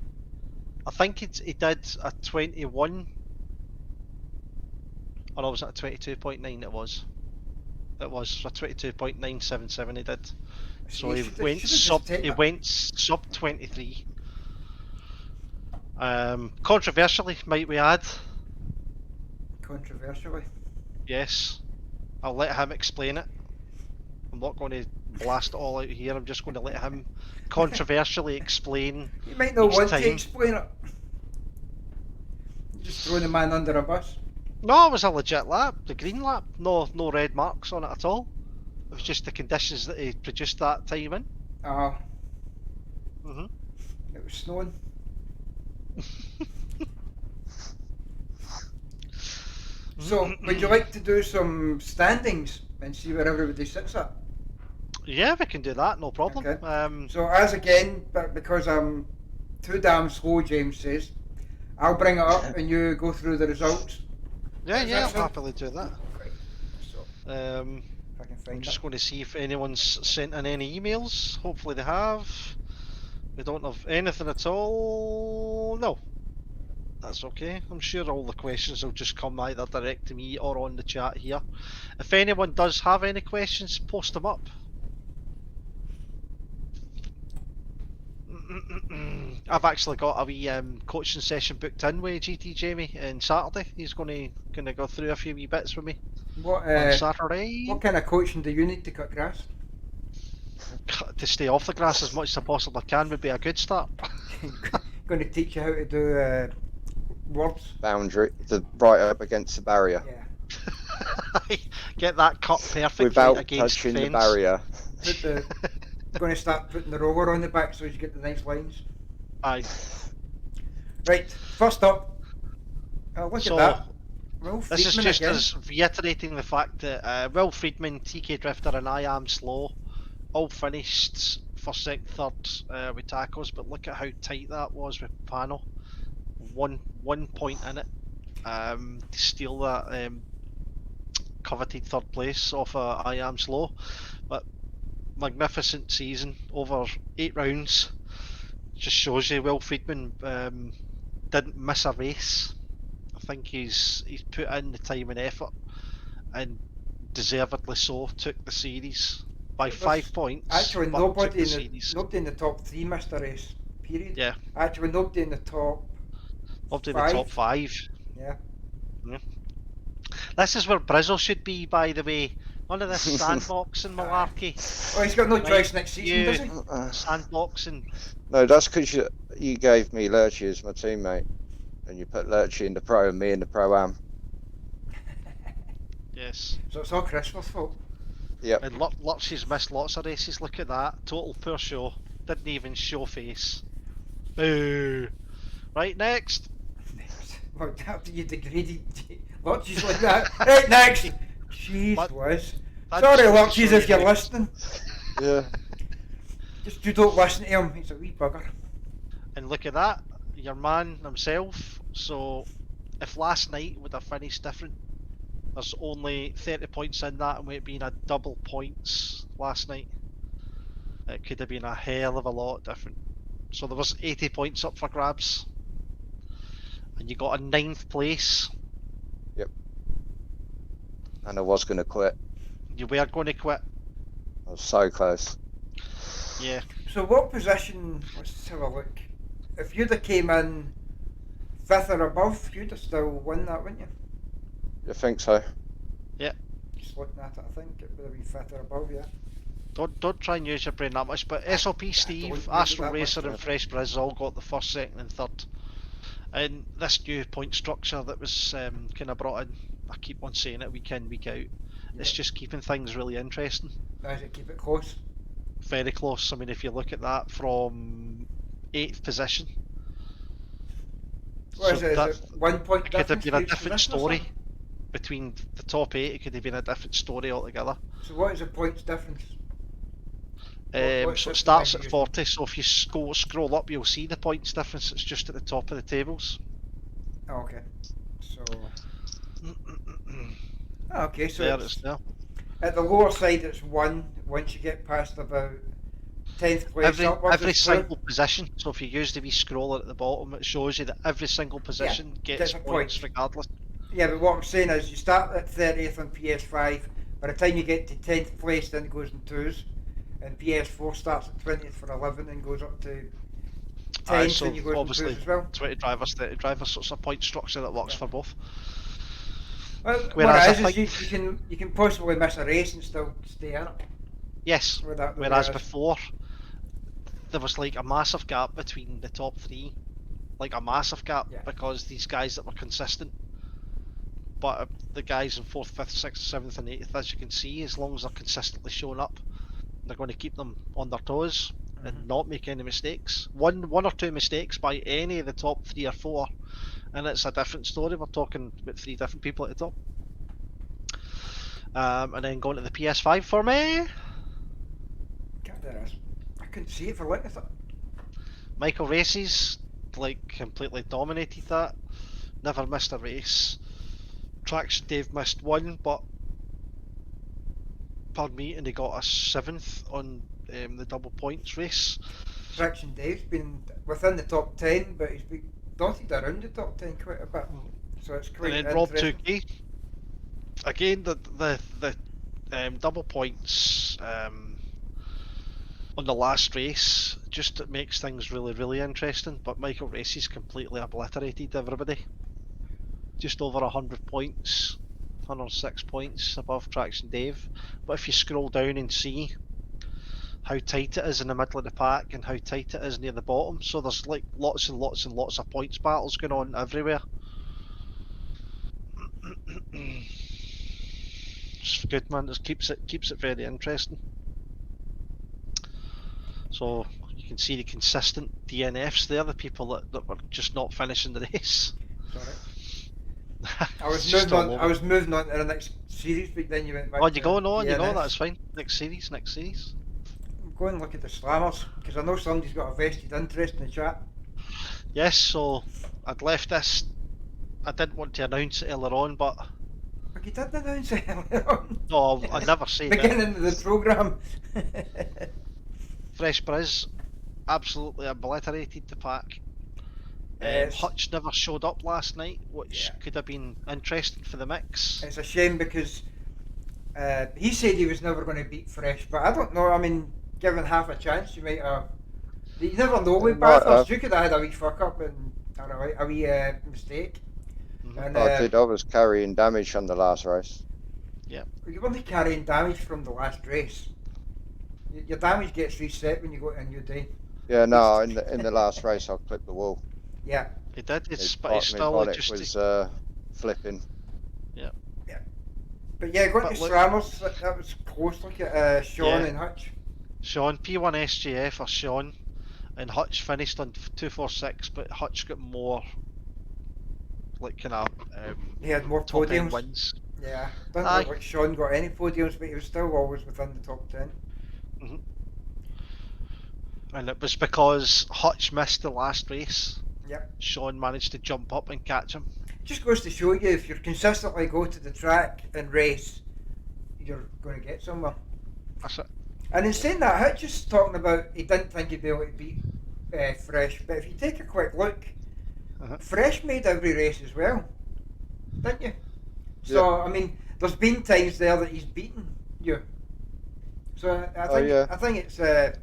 I think he did a 21. Or no, was it a 22.9? It was a 22.977 he did. So he should've- went should've just sub. taken He it. went sub 23. Controversially, might we add? Controversially. Yes. I'll let him explain it. I'm not going to blast it all out here. I'm just going to let him controversially explain. You might not Each want time. to explain it. You're just throwing the man under a bus. No, it was a legit lap. The green lap. No red marks on it at all. It was just the conditions that he produced that time in. Ah, Mhm. it was snowing. So, would you like to do some standings and see where everybody sits at? Yeah, we can do that. No problem. Okay. So, as again, but because I'm too damn slow, James says, I'll bring it up and you go through the results. yeah, is yeah, that I'll so? happily do that. Right. So, if I can I'm find just it. going to see if anyone's sent in any emails. Hopefully they have. We don't have anything at all. No. That's okay. I'm sure all the questions will just come either direct to me or on the chat here. If anyone does have any questions, post them up. I've actually got a wee coaching session booked in with GT Jamie on Saturday. He's going to go through a few wee bits with me What, on Saturday. what kind of coaching do you need to cut grass? To stay off the grass as much as I possibly can would be a good start. Going to teach you how to do words. Boundary, right up against the barrier, Yeah. Get that cut perfectly without against touching fence. the barrier. Put the, going to start putting the roller on the back so you get the nice lines. Aye. Right, first up, look So, at that. Will this is Friedman just again. as reiterating the fact that Will Friedman, TK Drifter, and I Am Slow all finished for second, third with tackles, but look at how tight that was with Pano. One point in it to steal that coveted third place off I Am Slow. But magnificent season over 8 rounds. Just shows you Will Friedman didn't miss a race. I think he's put in the time and effort, and deservedly so took the series by There's 5 points. Actually, but took nobody series. in the top 3 missed a race. Period. Yeah, Actually, nobody in the top up in the 5. top 5. Yeah. Yeah. This is where Brizzle should be, by the way. None of this sandboxing malarkey. Oh, he's got no Right, choice next season, you does he? sandboxing. No, that's because you gave me Lurchy as my teammate, and you put Lurchy in the pro and me in the pro-am. Yes. So it's all Christmas fault. Yep. And Lurchy's missed lots of races. Look at that. Total poor show. Didn't even show face. Boo. Right, next. Well, after you degraded Lurchies like that. Right, next. Jeez, What? Liz. That Sorry, just goes to Lurchies, show if you you're how- listening. Yeah. Just you don't listen to him. He's a wee bugger. And look at that. Your man himself. So, if last night would have finished different, there's only 30 points in that, and with it being a double points last night, it could have been a hell of a lot different. So there was 80 points up for grabs, and you got a 9th place. And I was going to quit. You were going to quit. I was so close. Yeah. So what position, let's have a look. If you'd have came in 5th or above, you'd have still won that, wouldn't you? You think so? Just looking at it, I think it would have been 5th or above, yeah. Don't try and use your brain that much, but SOP don't Steve, use it Astro that much, Racer, and yeah. Fresh Briz all got the 1st, 2nd, and 3rd. And this new point structure that was kind of brought in, I keep on saying it week in, week out, it's just keeping things really interesting. As it keep it close. Very close. I mean, if you look at that from 8th position, What is it? that Is it 1 point it could have difference been for a each different position or story something? between the top 8. It could have been a different story altogether. So what is the points difference? What So system it starts are at you 40. So if you scroll up, you'll see the points difference. It's just at the top of the tables. Oh, okay. So okay, so There it's, it's there. at the lower side it's 1 once you get past about 10th place upwards. Every it's 2. single position. So if you use the wee scroller at the bottom, it shows you that every single position gets gets a points point. regardless. Yeah, but what I'm saying is you start at 30th on PS5. By the time you get to 10th place, then it goes in 2s. And PS4 starts at 20th for 11 and goes up to 10th So and you go in obviously 2s as well. 20 drivers, 30 drivers, so it's a point structure that works Yeah. for both. Well, Whereas what I it is, you can possibly miss a race and still stay in it. Yes, With that, the way whereas it is. before there was like a massive gap between the top 3, like a massive gap, Yeah. because these guys that were consistent. But the guys in 4th, 5th, 6th, 7th and 8th, as you can see, as long as they're consistently showing up, they're going to keep them on their toes and not make any mistakes. One or two mistakes by any of the top 3 or 4, and it's a different story. We're talking about 3 different people at the top. And then going to the PS5 for me, God, there is. I couldn't see it for looking at it. Michael Races, like, completely dominated that. Never missed a race. Traction Dave missed 1, but pardon me, and he got a 7th on the double points race. Traction Dave's been within the top 10, but he's been dotted around the top 10 quite a bit. So it's quite And then Rob interesting. 2K, again the double points on the last race just makes things really interesting. But Michael Races completely obliterated everybody. Just over 100 points, 106 points above Traction Dave. But if you scroll down and see how tight it is in the middle of the pack and how tight it is near the bottom, so there's like lots and lots and lots of points battles going on everywhere. It's good, man. It keeps it very interesting. So You can see the consistent DNFs there, the people that were just not finishing the race. Sorry. Just all over. I was moving on to the next series, but then you went back. On you go, no, on you go. DNS. That's fine. Next series. Go and look at the slammers, because I know somebody's got a vested interest in the chat. Yes, so I'd left this. I didn't want to announce it earlier on, but But you did announce it earlier on. no, I never say that. Beginning of the programme. Fresh Briz absolutely obliterated the pack. Yes. Hutch never showed up last night, which could have been interesting for the mix. It's a shame because he said he was never going to beat Fresh, but I don't know. I mean, given half a chance, you might have. You never know with Bathurst. You could have had a wee fuck up and a wee mistake. Mm-hmm. And, I did. I was carrying damage on the last race. Yeah. You weren't carrying damage from the last race. Your damage gets reset when you go to a new day. Yeah, no, in the last race I clipped the wall. Yeah. He did, but it's My still bonnet just. was flipping. But yeah, going But to look- Slammers, that was close. Look at Sean Yeah. and Hutch. Sean, P1 SGF or Sean, and Hutch finished on 246, but Hutch got more, like, kind of He had more top end podiums. wins. Yeah. Doesn't Aye. look like Sean got any podiums, but he was still always within the top 10. And it was because Hutch missed the last race. Yep. Sean managed to jump up and catch him. Just goes to show you, if you consistently go to the track and race, you're going to get somewhere. That's it. And in saying that, Hutch is talking about he didn't think he'd be able to beat Fresh, but if you take a quick look, Fresh made every race as well, didn't you? So, I mean, there's been times there that he's beaten you. So I think it's a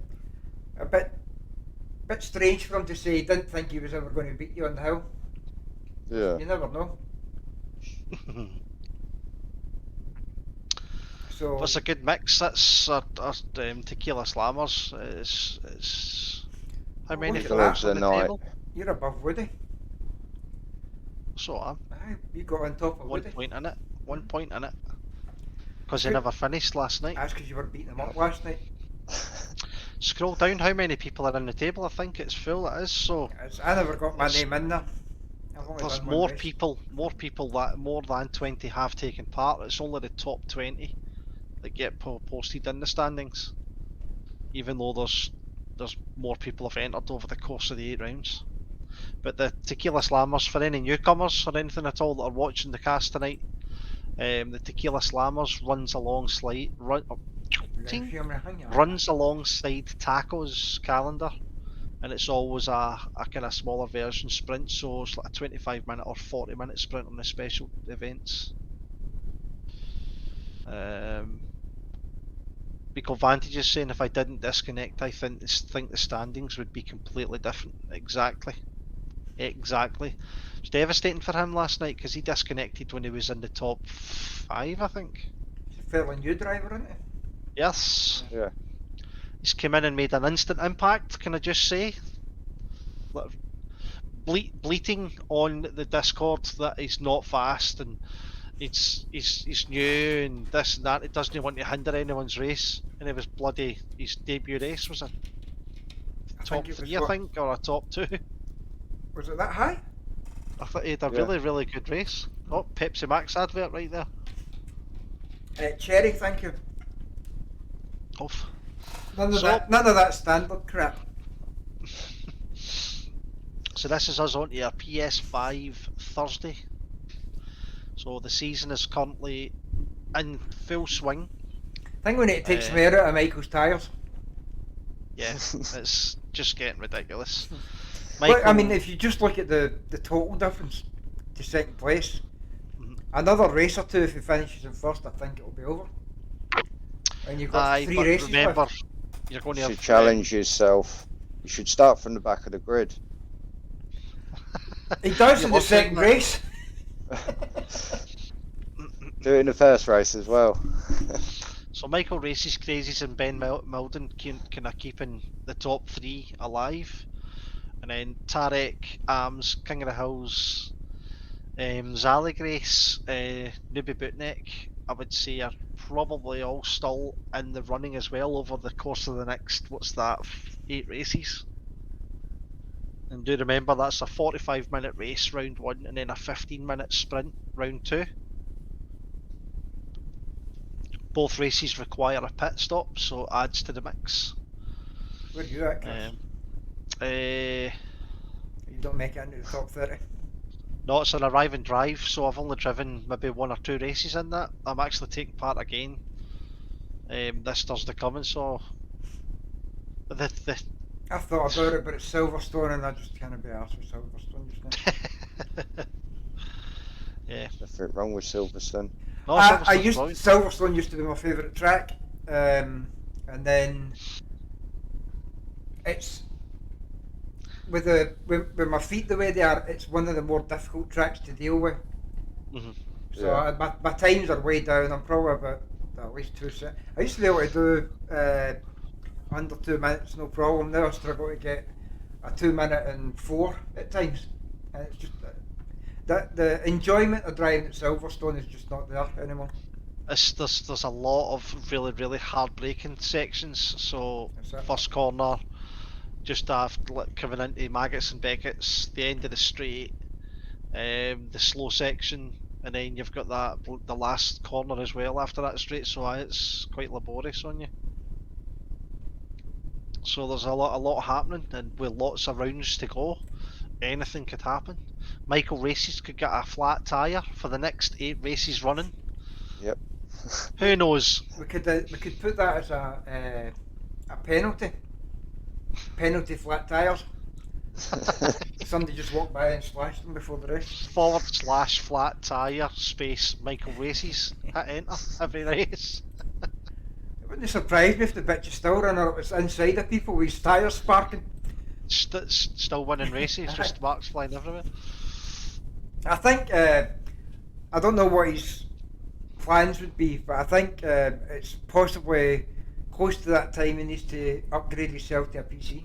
bit strange for him to say he didn't think he was ever going to beat you on the hill. Yeah. You never know. So That's a good mix. That's Tequila Slammers. It's how many look at flags that. on the Night. table? you're above Woody. So I'm Aye, you got on top of 1 Woody. point in it. 1 point in it. Because he never finished last night. That's because you were beating him up last night. Scroll down. How many people are in the table? I think it's full. It is. So I never got my It's- name in there. I've only there's done one more race. people that more than 20 have taken part. It's only the top 20 that get posted in the standings. Even though there's more people have entered over the course of the 8 rounds. But the Tequila Slammers, for any newcomers or anything at all that are watching the cast tonight, the Tequila Slammers runs alongside Taco's calendar, and it's always a kind of smaller version sprint, so it's like a 25-minute or 40-minute sprint on the special events. Because Vantage is saying if I didn't disconnect, I think the standings would be completely different. Exactly. It's devastating for him last night because he disconnected when he was in the top 5, I think. He's a fairly new driver, isn't he? Yes. Yeah. He's come in and made an instant impact, can I just say? Bleating on the Discord that he's not fast and he's new and this and that. He doesn't want to hinder anyone's race. And it was bloody, his debut race was a top 3, I think, or a top 2. Was it that high? I thought he had a Yeah. really, really good race. Oh, Pepsi Max advert right there. Cherry, thank you. Off. None of So- that standard crap. So this is us on to our PS5 Thursday. So the season is currently in full swing. I think we need to take some air out of Michael's tyres. Yeah, it's just getting ridiculous. Look, I mean, if you just look at the total difference to second place, another race or two, if he finishes in first, I think it'll be over. And you've got Aye, 3 but races remember, left. you're going You to should have challenge yourself. You should start from the back of the grid. He does You're in the looking second at- race. Do it in the first race as well. So Michael races crazies and Ben Milden kind of keeping the top 3 alive, and then Tarek, Arms, King of the Hills, Zally Grace, Newbie Bootneck, I would say, are probably all still in the running as well over the course of the next, 8 races. And do remember that's a 45-minute race round 1 and then a 15-minute sprint round 2. Both races require a pit stop, so it adds to the mix. Where are you at, Chris? You don't make it into the top 30. No, it's an arrive and drive, so I've only driven maybe 1 or 2 races in that. I'm actually taking part again this Thursday coming, so the I thought about it, but it's Silverstone, and I just can't be arsed with Silverstone just now. yeah. Nothing wrong with Silverstone. No, Silverstone used to be my favourite track, and then it's with my feet the way they are. It's one of the more difficult tracks to deal with. Mm-hmm. So Yeah. my times are way down. I'm probably about at least 2 seconds. I used to be able to do under 2 minutes, no problem. Now I struggle to get a 2 minute and 4 at times, and it's just that the enjoyment of driving at Silverstone is just not there anymore. There's a lot of really hard braking sections. So first corner, just after coming into Maggots and Beckett's, the end of the straight, the slow section, and then you've got the last corner as well after that straight. So it's quite laborious on you. So there's a lot happening, and with lots of rounds to go, anything could happen. Michael Races could get a flat tyre for the next 8 races running. Yep. Who knows? We could put that as a penalty. Penalty flat tyres. Somebody just walked by and splashed them before the race. / flat tyre space Michael Races. Hit enter every race. It wouldn't surprise me if the bitch is still running up. It's inside of people with his tyres sparking. Still winning races, just marks flying everywhere. I think I don't know what his plans would be, but I think it's possibly close to that time he needs to upgrade himself to a PC.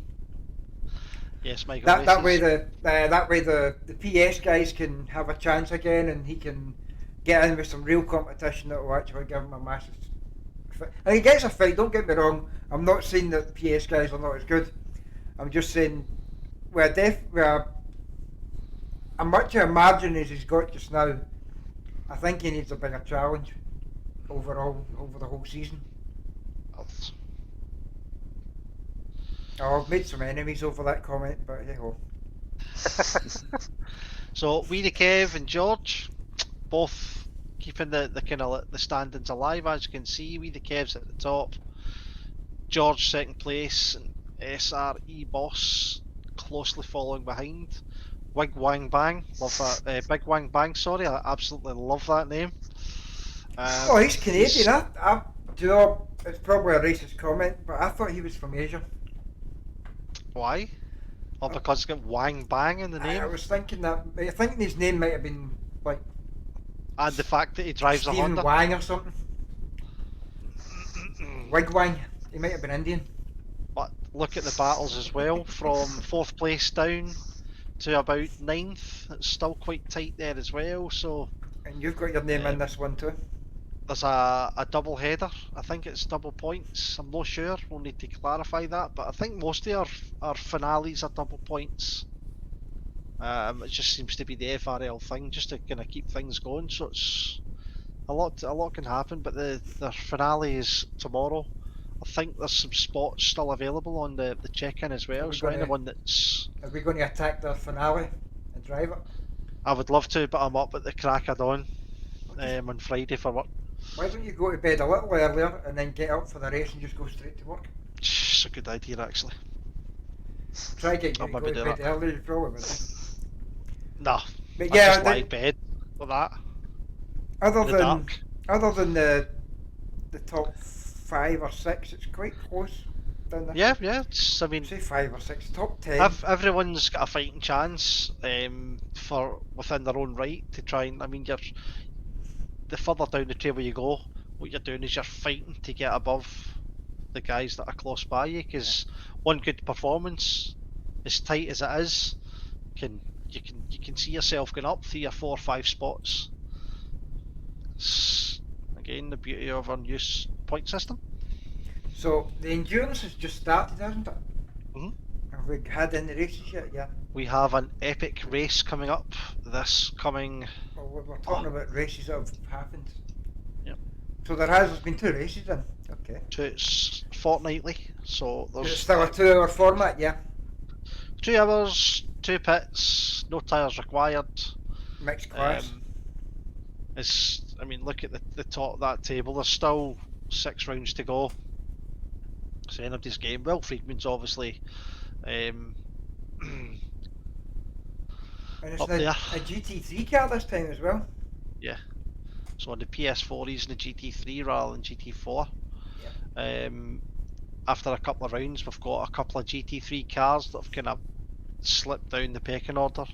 Yes, Michael. That way the PS guys can have a chance again, and he can get in with some real competition that will actually give him a massive. And he gets a fight. Don't get me wrong. I'm not saying that PS guys are not as good. I'm just saying we're a much of a margin as he's got just now. I think he needs a bigger challenge overall over the whole season. Oh, I've made some enemies over that comment, but hey ho. So Weedy Kev and George, both keeping the kind of the standings alive. As you can see, Weedy Kev's at the top, George second place, and SRE Boss closely following behind. Wig Wang Bang, love that. Big Wang Bang, sorry, I absolutely love that name. Oh, he's Canadian. Do you know, it's probably a racist comment, but I thought he was from Asia. Why? Oh, because it's got Wang Bang in the name? I was thinking that. I think his name might have been like. And the fact that he drives a Stephen Honda. Wang or something. Wig Wang. He might have been Indian. But look at the battles as well, from 4th place down to about 9th. It's still quite tight there as well. So. And you've got your name in this one too. There's a double header. I think it's double points. I'm not sure. We'll need to clarify that. But I think most of our finales are double points. It just seems to be the FRL thing, just to kind of keep things going. So it's a lot can happen. But the finale is tomorrow. I think there's some spots still available on the check-in as well. So anyone that's. Are we going to attack the finale and drive it? I would love to, but I'm up at the crack of dawn on Friday for work. Why don't you go to bed a little earlier and then get up for the race and just go straight to work? It's a good idea, actually. Try getting you to go to bed early, you probably would. Nah, but yeah, just lie in bed with that. Other than the top 5 or 6, it's quite close down there. Yeah. It's, I mean, say 5 or 6, top 10. Everyone's got a fighting chance for within their own right to try and. I mean, the further down the table you go, what you're doing is you're fighting to get above the guys that are close by you. Because one good performance, as tight as it is, you can see yourself going up 3 or 4 or 5 spots. again, the beauty of our new point system. So the endurance has just started, hasn't it? Mhm. Have we had any races yet? Yeah. We have an epic race coming up this coming. Well, we're talking about races that have happened. Yep. So there's been 2 races then. Okay. It's fortnightly, so Is there's it still a 2-hour format? Yeah. 2 hours, 2 pits, no tyres required. Mixed class. I mean, look at the top of that table. There's still 6 rounds to go. So anybody's game. Will Friedman's obviously And it's up a there. GT3 car this time as well. Yeah. So on the PS4 he's in the GT3 rather than GT4. Yeah. After a couple of rounds we've got a couple of GT3 cars that have kind of slipped down the pecking order.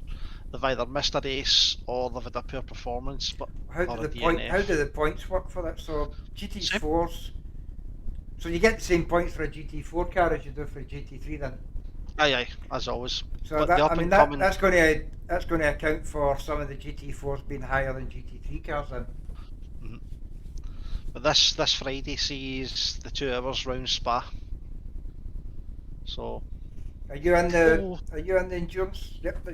They've either missed a race or they've had a poor performance, but How do the points work for that? So GT4s. So you get the same points for a GT4 car as you do for a GT3 then. Aye, as always. So but that's going to account for some of the GT4s being higher than GT3 cars then. Mm-hmm. But this Friday sees the 2 hours round Spa. So. Are you in the endurance? Yep,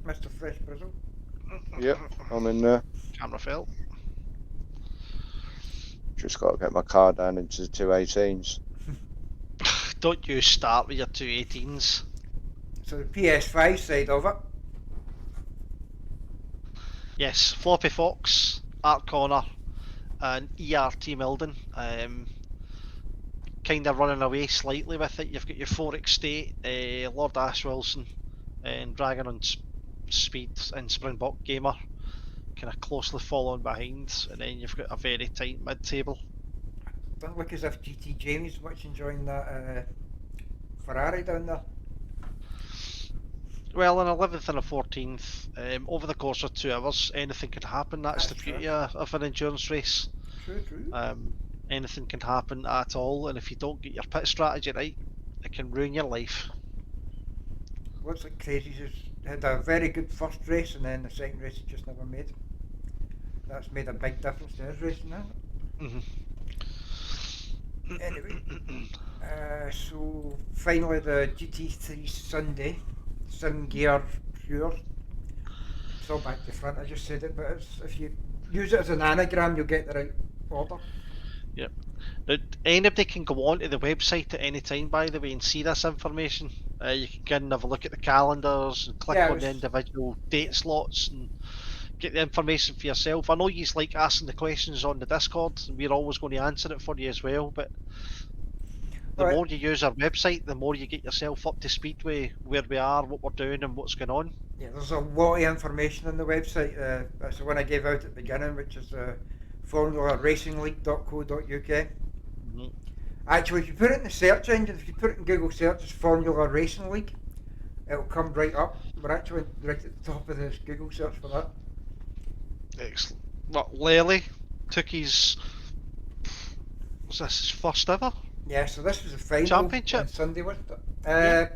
Mr. Fresh Brazil. Yep, I'm in there. Camera fell. Just got to get my car down into the 218s. Don't you start with your 218s. So the PS5 side of it. Yes, Floppy Fox, Art Connor, and ERT Milden. Kind of running away slightly with it. You've got your Forex State, Lord Ash Wilson, and Dragon on Speed and Springbok Gamer. Kind of closely following behind, and then you've got a very tight mid-table. Doesn't look as if GT Jamie's much enjoying that Ferrari down there. Well, an 11th and a 14th, over the course of 2 hours, anything can happen. That's the beauty of an endurance race. True. Anything can happen at all, and if you don't get your pit strategy right, it can ruin your life. What's like crazy is had a very good first race, and then the second race he just never made. That's made a big difference to his racing, hasn't it? Anyway, so finally the GT3 Sunday, Sim Gear Pure. It's all back to front, I just said it, but if you use it as an anagram, you'll get the right order. Yep. Now, anybody can go onto the website at any time, by the way, and see this information. You can go and have a look at the calendars and click on the individual date slots and get the information for yourself. I know you like asking the questions on the Discord, and we're always going to answer it for you as well, but the more you use our website, the more you get yourself up to speed with where we are, what we're doing and what's going on. Yeah, there's a lot of information on the website. That's the one I gave out at the beginning, which is FRL'RacingLeague.co.uk. Mm-hmm. Actually, if you put it in the search engine, if you put it in Google search as Formula Racing League, it'll come right up. We're actually right at the top of the Google search for that. Excellent. Well, Lely took was this his first ever? Yeah, so this was the final championship on Sunday, wasn't it?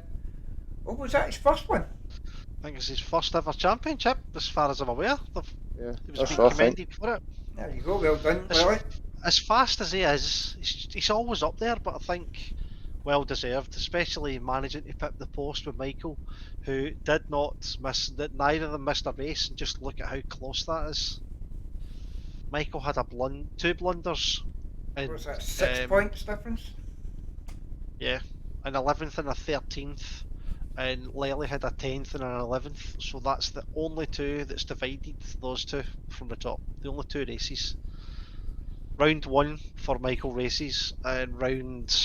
Oh, was that his first one? I think it's his first ever championship, as far as I'm aware. He was being commended for it. There you go, well done, Lily. As fast as he is, he's always up there, but I think well deserved, especially managing to pip the post with Michael, who did not miss, that neither of them missed a race, and just look at how close that is. Michael had two blunders. What was that, 6 points difference? Yeah, an 11th and a 13th, and Lely had a 10th and an 11th, so that's the only two that's divided those two from the top. The only 2 races. Round 1 for Michael races, and round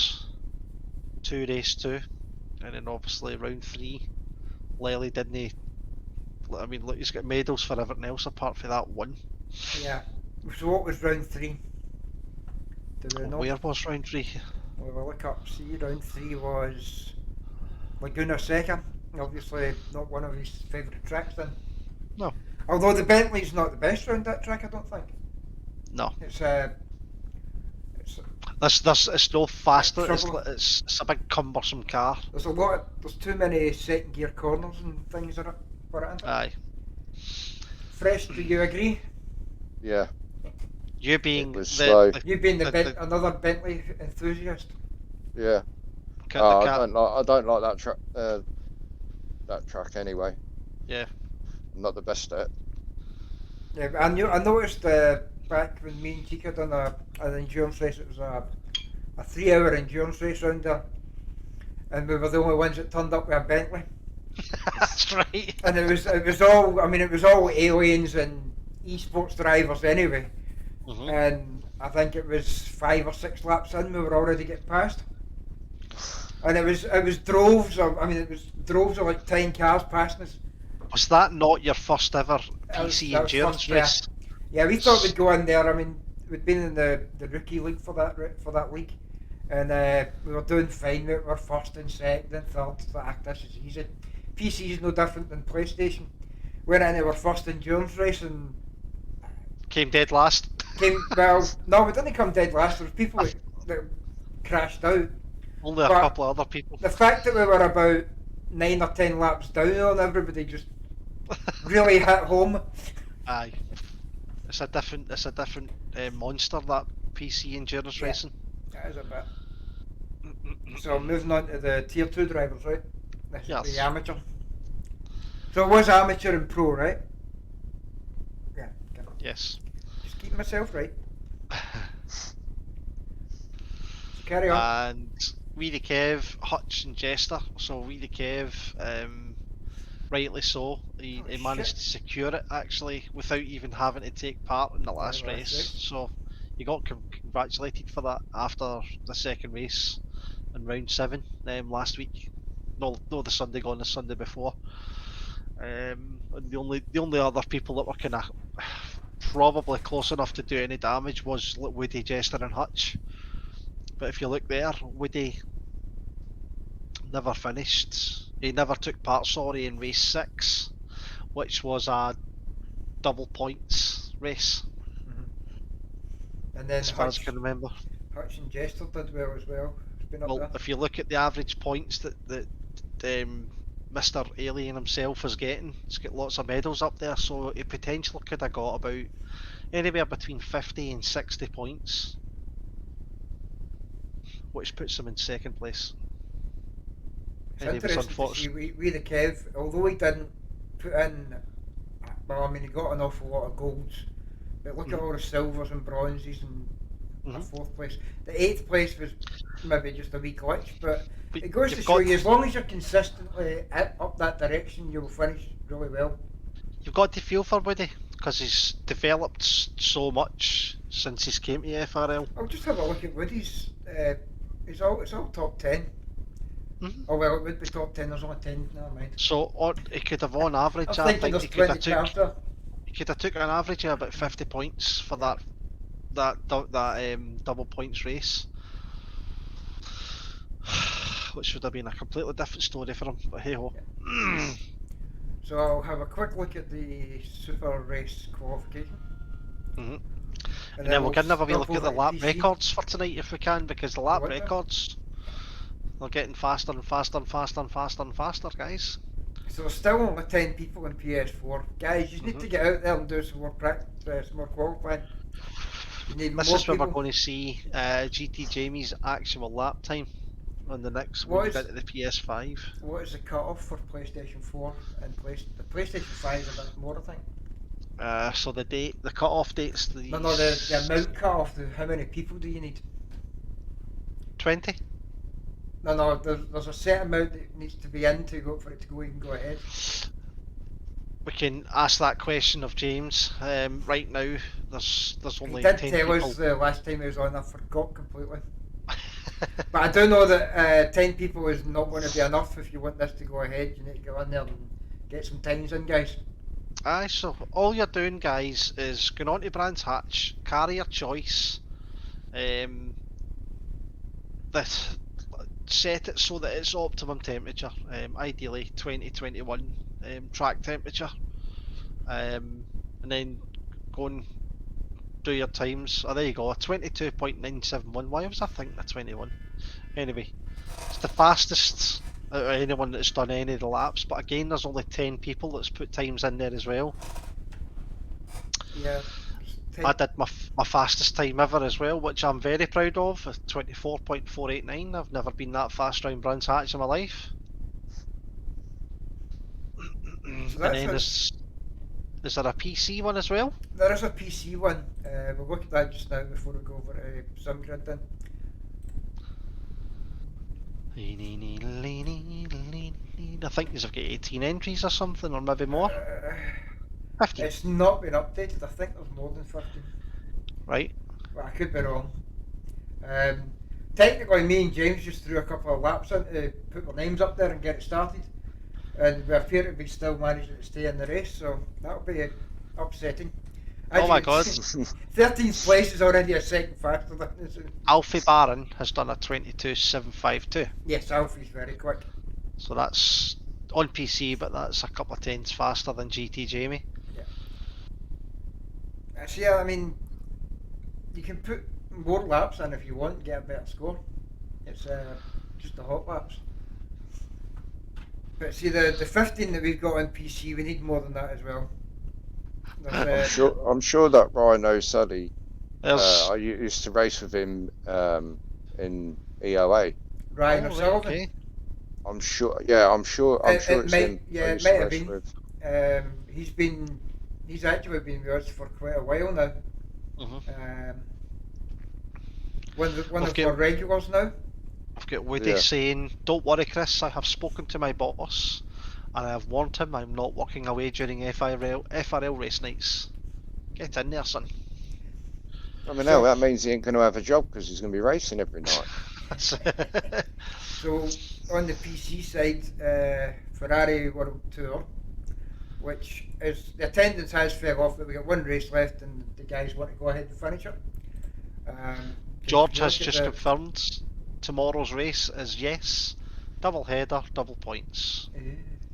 2 race 2, and then obviously round 3 Lely didn't. I mean, look, he's got medals for everything else apart from that one. Yeah. So what was round 3? Do we know? Where was round 3? We'll look up. See, round 3 was Laguna Seca. Obviously not one of his favourite tracks then. No. Although the Bentley's not the best round that track, I don't think. No. It's it's no faster. It's a big cumbersome car. There's too many second gear corners and things in it for it. Aye. Fresh, do you agree? Yeah. You being was slow. You being the another Bentley enthusiast. Yeah. the I car. don't like that track. That track anyway. Yeah. I'm not the best at it. Yeah, but I noticed back when me and Chica done an endurance race. It was a 3-hour endurance race round there, and we were the only ones that turned up with a Bentley. That's right. And it was all, I mean, it was all aliens and esports drivers anyway. Mhm. And I think it was 5 or 6 laps in, we were already getting past. And it was droves of, I mean, it was droves of like 10 cars passing us. Was that not your first ever That was PC first, endurance yeah. race? Yeah, we thought we'd go in there. I mean, we'd been in the rookie league for that league, and we were doing fine. We were first and second and third. Thought, this is easy. PC is no different than PlayStation. Went in our first endurance race and Came dead last. no, we didn't come dead last. There was people that crashed out. Only a But couple of other people. the fact that we were about 9 or 10 laps down on everybody just really hit home. Aye. It's a different monster, that PC endurance Yeah. racing. That is a bit. So moving on to the tier 2 drivers, right? This is Yes. the amateur. So it was amateur and pro, right? Yeah. Okay. Yes. Just keep myself right. Carry on. And Weedy Kev, Hutch and Jester. So Weedy Kev, rightly so, he Oh, managed to secure it actually without even having to take part in the last last race. race. So he got congratulated for that after the second race in round 7 last week. No, the Sunday gone, the Sunday before. And the only other people that were kind of probably close enough to do any damage was Woody, Jester and Hutch. But if you look there, Woody never finished. He never took part, sorry, in race 6, which was a double points race, And then as far as I can remember. Hutch and Jester did well as well. It's been up Well, there. if you look at the average points that Mr. Alien himself is getting, he's got lots of medals up there, so he potentially could have got about anywhere between 50 and 60 points, which puts him in second place. It's And he was interesting to see we the Kev, although he didn't put in, well, I mean, he got an awful lot of golds, but look at all the silvers and bronzes and a 4th place. The 8th place was maybe just a wee glitch, but it goes to show you, as long as you're consistently up that direction, you'll finish really well. You've got to feel for Woody, because he's developed so much since he's came to FRL. I'll just have a look at Woody's. It's all top 10. Mhm. Oh well, it would be top 10. There's only 10. Never mind. So he could have on average, I'm I thinking think there's he could 20 have after. took an average of about 50 points for that double points race, which would have been a completely different story for him. But hey ho. So I'll have a quick look at the super race qualification. Mhm. And then we'll have a wee look at the lap PC. records for tonight if we can, because the lap What the? records, they're getting faster and faster and faster and faster and faster, guys. So there's still only 10 people in PS4. Guys, you need to get out there and do some more practice, some more qualifying. You need This more is where people. we're going to see GT Jamie's actual lap time on the next What when we is- get to the PS5. What is the cut-off for PlayStation 4 and the PlayStation 5 is a bit more, I think. So the cut-off date's the No, the amount cut-off, how many people do you need? 20. No, there's a set amount that needs to be in to go for it to go even go ahead. We can ask that question of James. Right now, there's He only did 10 tell people. us the last time he was on, I forgot completely. But I do know that 10 people is not going to be enough if you want this to go ahead. You need to go in there and get some times in, guys. Aye, so all you're doing, guys, is going on to Brands Hatch, carry your choice, that set it so that it's optimum temperature, ideally 2021 track temperature, and then go and do your times. Oh, there you go, 22.971. Why was I thinking of 21? Anyway, it's the fastest out of anyone that's done any of the laps, but again, there's only 10 people that's put times in there as well. Yeah, I did my fastest time ever as well, which I'm very proud of, 24.489. I've never been that fast round Brands Hatch in my life. So And that's then is there a PC one as well? there is a PC one. We'll look at that just now before we go over to SimGrid then. I think they've got 18 entries or something, or maybe more. 15, It's not been updated. I think there's more than 15. right? But I could be wrong. Technically, me and James just threw a couple of laps in to put our names up there and get it started. And we appear to be still managing to stay in the race, so that'll be upsetting. As Oh my you can god. see, 13th place is already a second faster than us. Alfie Barron has done a 22.752. Yes, Alfie's very quick. So that's on PC, but that's a couple of tenths faster than GT Jamie. So yeah, I mean, you can put more laps in if you want and get a better score. It's just the hot laps. But see, the 15 that we've got on PC, we need more than that as well. I'm sure that Rhino Sully. There's I used to race with him in EOA. Ryan Oh, O'Sullivan. okay. I'm sure. Yeah, I'm sure. I'm sure it's him. I Yeah, it used to might have race been. with. He's actually been with us for quite a while now. Mhm. One of Okay. our regulars now. I've got Woody Yeah. saying, "Don't worry, Chris. I have spoken to my boss, and I have warned him I'm not working away during FRL race nights. Get in there, son." I mean, So- now that means he ain't going to have a job because he's going to be racing every night. So on the PC side, Ferrari World Tour, which is the attendance has fell off, but we got one race left, and the guys want to go ahead and finish it. George has look at just the- confirmed tomorrow's race is yes, double header, double points.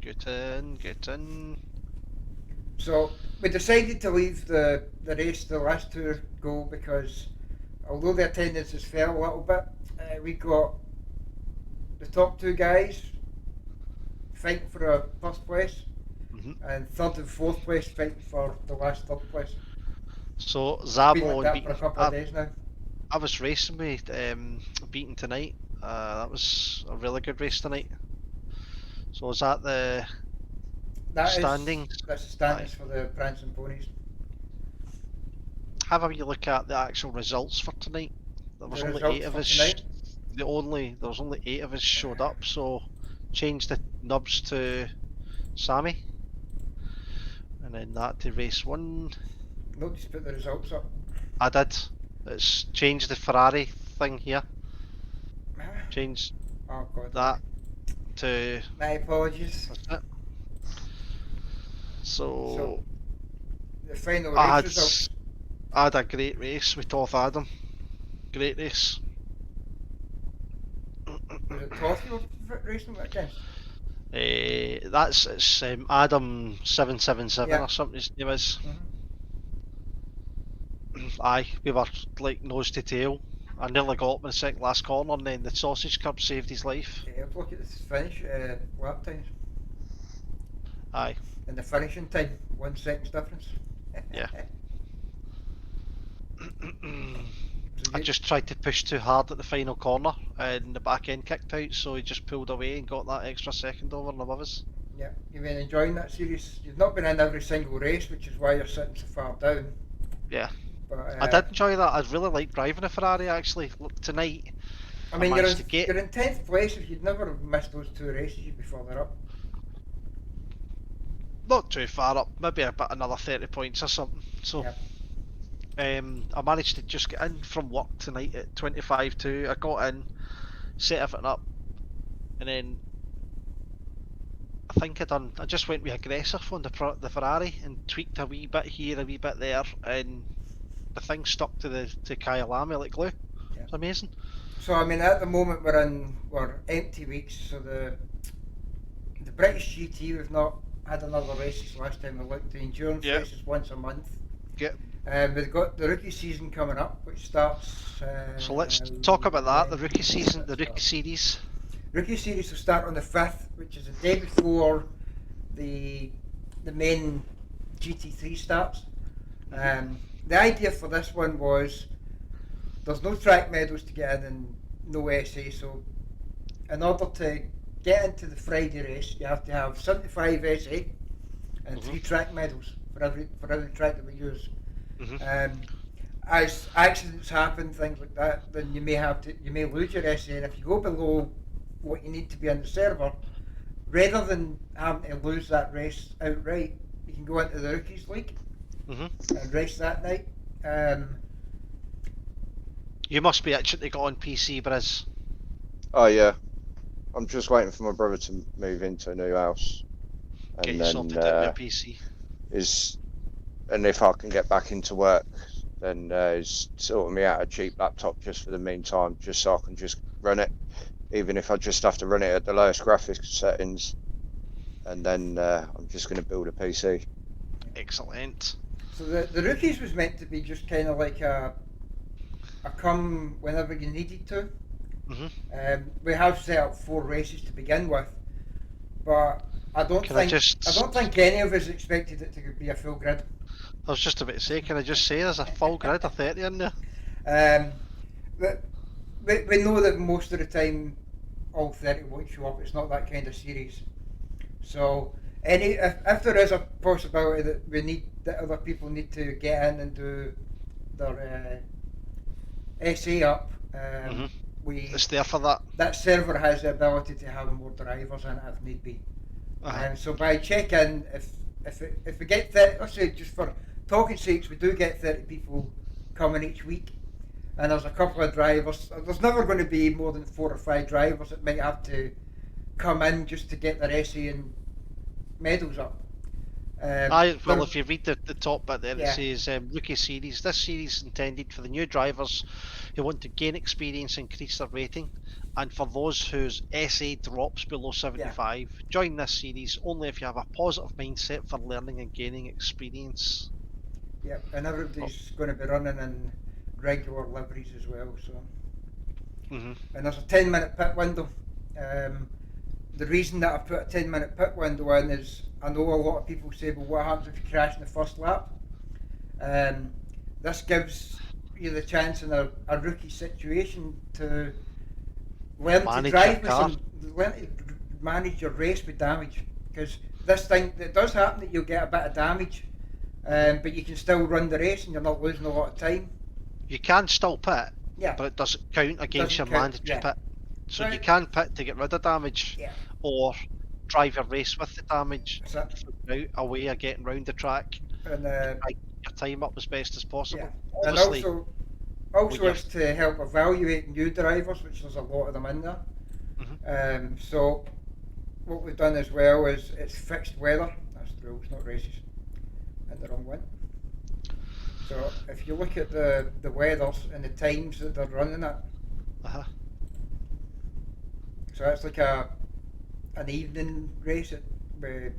Get in. So we decided to leave the race, the last two go, because although the attendance has fell a little bit, we got the top two guys fighting for a first place, Mhm. and third and fourth place fighting for the last third place. So Been Zabo like that for a couple of days now. I was racing with Beaton tonight. That was a really good race tonight. So is that the standings? That's the standings for the Prancing Ponies. Have a wee look at the actual results for tonight. There was The only results 8 of for us. tonight? There was only 8 of us showed up. So change the nubs to Sammy, and then that to race 1. No, just put the results up. I did. It's changed the Ferrari thing here. Change Oh god. that to. My apologies. That's it. So The final I race results. had a great race with Toth Adam. Great race. Was it Toth you were racing with against? It's Adam 777 Yeah. or something his name is. Mhm. Aye, we were like nose to tail. I nearly got up in the second last corner, and then the sausage curb saved his life. Yeah, look at this finish lap times Aye. and the finishing time. 1 second's difference. Yeah. So I you- just tried to push too hard at the final corner, and the back end kicked out, so he just pulled away and got that extra second over and above us. Yeah, you've been enjoying that series. You've not been in every single race, which is why you're sitting so far down. Yeah. But I did enjoy that. I really like driving a Ferrari actually. Look, tonight, I mean, you're managed to get- you're in 10th place. If you'd never missed those two races, you'd be further up. not too far up, maybe about another 30 points or something. So, I managed to just get in from work tonight at 25-2. I got in, set everything up, and then I think I just went with aggressive on the Ferrari and tweaked a wee bit here, a wee bit there, and the thing stuck to Kyle Lamy like glue. Yeah. It's amazing. So I mean, at the moment we're empty weeks. So the British GT, we've not had another race since last time we looked. The endurance Yeah. races once a month. Yeah. We've got the rookie season coming up, which starts. So let's talk about that. The rookie season, the rookie series. Rookie series will start on the 5th, which is the day before the main GT3 starts. the idea for this one was there's no track medals to get in and no SA, so in order to get into the Friday race, you have to have 75 SA and 3 track medals for every track that we use. As accidents happen, things like that, then you may lose your SA, and if you go below what you need to be on the server, rather than having to lose that race outright, you can go into the Rookies League and race that night. You must be itching to get on PC, Briz. Oh yeah, I'm just waiting for my brother to move into a new house, Get and you sorted out with PC. And if I can get back into work, then he's sorting me out a cheap laptop just for the meantime, just so I can just run it, even if I just have to run it at the lowest graphics settings, and then I'm just going to build a PC. Excellent. So the Rookies was meant to be just kind of like a come whenever you needed to. We have set up 4 races to begin with, but I don't think any of us expected it to be a full grid. I was just about to say, can I just say there's a full grid of 30 in there? We know that most of the time all 30 won't show up. It's not that kind of series. So if there is a possibility that other people need to get in and do their SA up, it's there for that. That server has the ability to have more drivers in it if need be. So by check-in, if we get 30, let's say just for talking sakes, we do get 30 people coming each week, and there's a couple of drivers. There's never going to be more than 4 or 5 drivers that might have to come in just to get their SA and medals up. If you read the top bit there, it says Rookie Series. This series is intended for the new drivers who want to gain experience and increase their rating, and for those whose SA drops below 75. Join this series only if you have a positive mindset for learning and gaining experience. Yeah, and everybody's going to be running in regular liveries as well. So, and there's a 10-minute pit window. The reason that I put a 10-minute pit window in is I know a lot of people say, well, what happens if you crash in the first lap? This gives you the chance in a rookie situation to learn to drive learn to manage your race with damage. Because this thing, it does happen that you'll get a bit of damage, but you can still run the race and you're not losing a lot of time. You can still pit, but it doesn't count against your mandatory pit. So you can pit to get rid of damage, or drive your race with the damage, a way of getting round the track, and get your time up as best as possible. And also it's to help evaluate new drivers, which there's a lot of them in there. So what we've done as well is it's fixed weather. That's the rules, not races. And the wrong one. So if you look at the weathers and the times that they're running at, so it's like an evening race with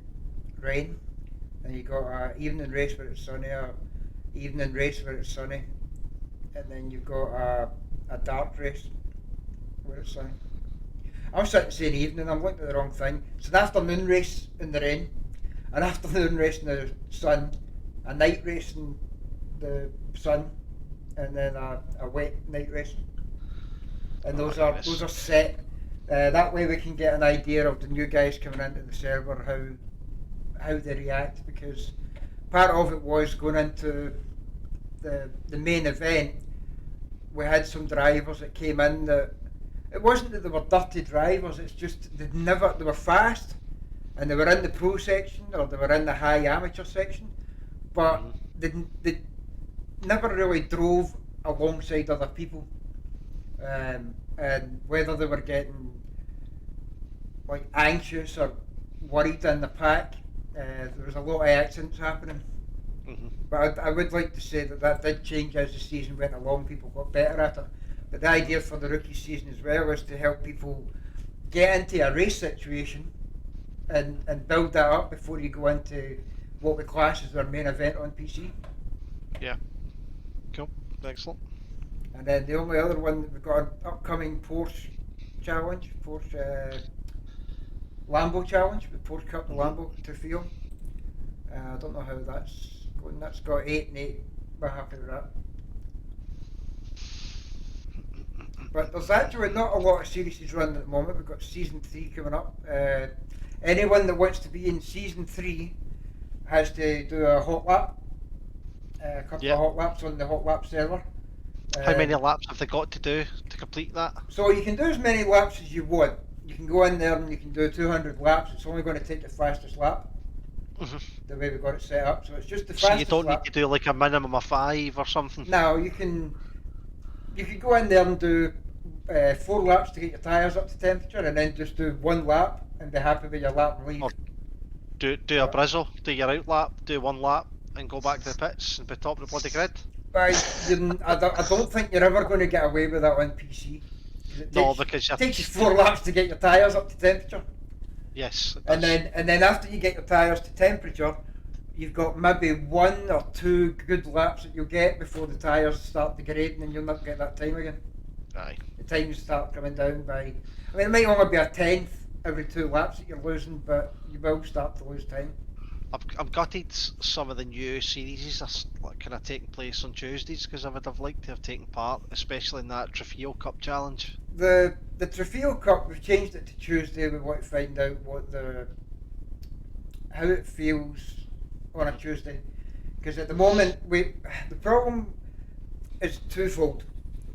rain, and you got an evening race where it's sunny, or evening race where it's sunny, and then you've got a dark race where it's sunny. I'm sitting saying evening, I'm looking at the wrong thing. It's an afternoon race in the rain, an afternoon race in the sun, a night race in the sun, and then a wet night race. And those are set. That way we can get an idea of the new guys coming into the server, how they react, because part of it was going into the main event. We had some drivers that came in that it wasn't that they were dirty drivers, it's just they were fast and they were in the pro section or they were in the high amateur section, but they never really drove alongside other people. And whether they were getting like anxious or worried in the pack, there was a lot of accidents happening. But I would like to say that did change as the season went along. People got better at it. But the idea for the rookie season as well is to help people get into a race situation and build that up before you go into what we class as our main event on PC. Yeah. Cool. Excellent. And then the only other one that we've got an upcoming Porsche challenge, Lambo challenge, with Porsche Cup and Lambo Trofeo. I don't know how that's going. That's got 8 and 8 we're happy with that. But there's actually not a lot of series running at the moment. We've got season 3 coming up. Anyone that wants to be in season 3 has to do a hot lap, a couple of hot laps on the hot lap server. How many laps have they got to do to complete that? So you can do as many laps as you want. You can go in there and you can do 200 laps. It's only going to take the fastest lap. The way we got it set up, so it's just the fastest So you don't lap. need to do like a minimum of 5 or something? No, you can go in there and do 4 laps to get your tyres up to temperature, and then just do 1 lap and be happy with your lap and leave. Or do a Brizzle, do your out lap, do 1 lap and go back to the pits and be top of the bloody grid? I don't think you're ever going to get away with that on PC. Because it takes you 4 laps to get your tyres up to temperature. Yes. And then after you get your tyres to temperature, you've got maybe 1 or 2 good laps that you'll get before the tyres start degrading, and you'll not get that time again. Aye. The times start coming down by. I mean, it might only be a tenth every 2 laps that you're losing, but you will start to lose time. I'm gutted some of the new series are kind of taking place on Tuesdays, because I would have liked to have taken part, especially in that Trofeo Cup challenge. The Trofeo Cup, we've changed it to Tuesday. We want to find out how it feels on a Tuesday, because at the moment the problem is twofold,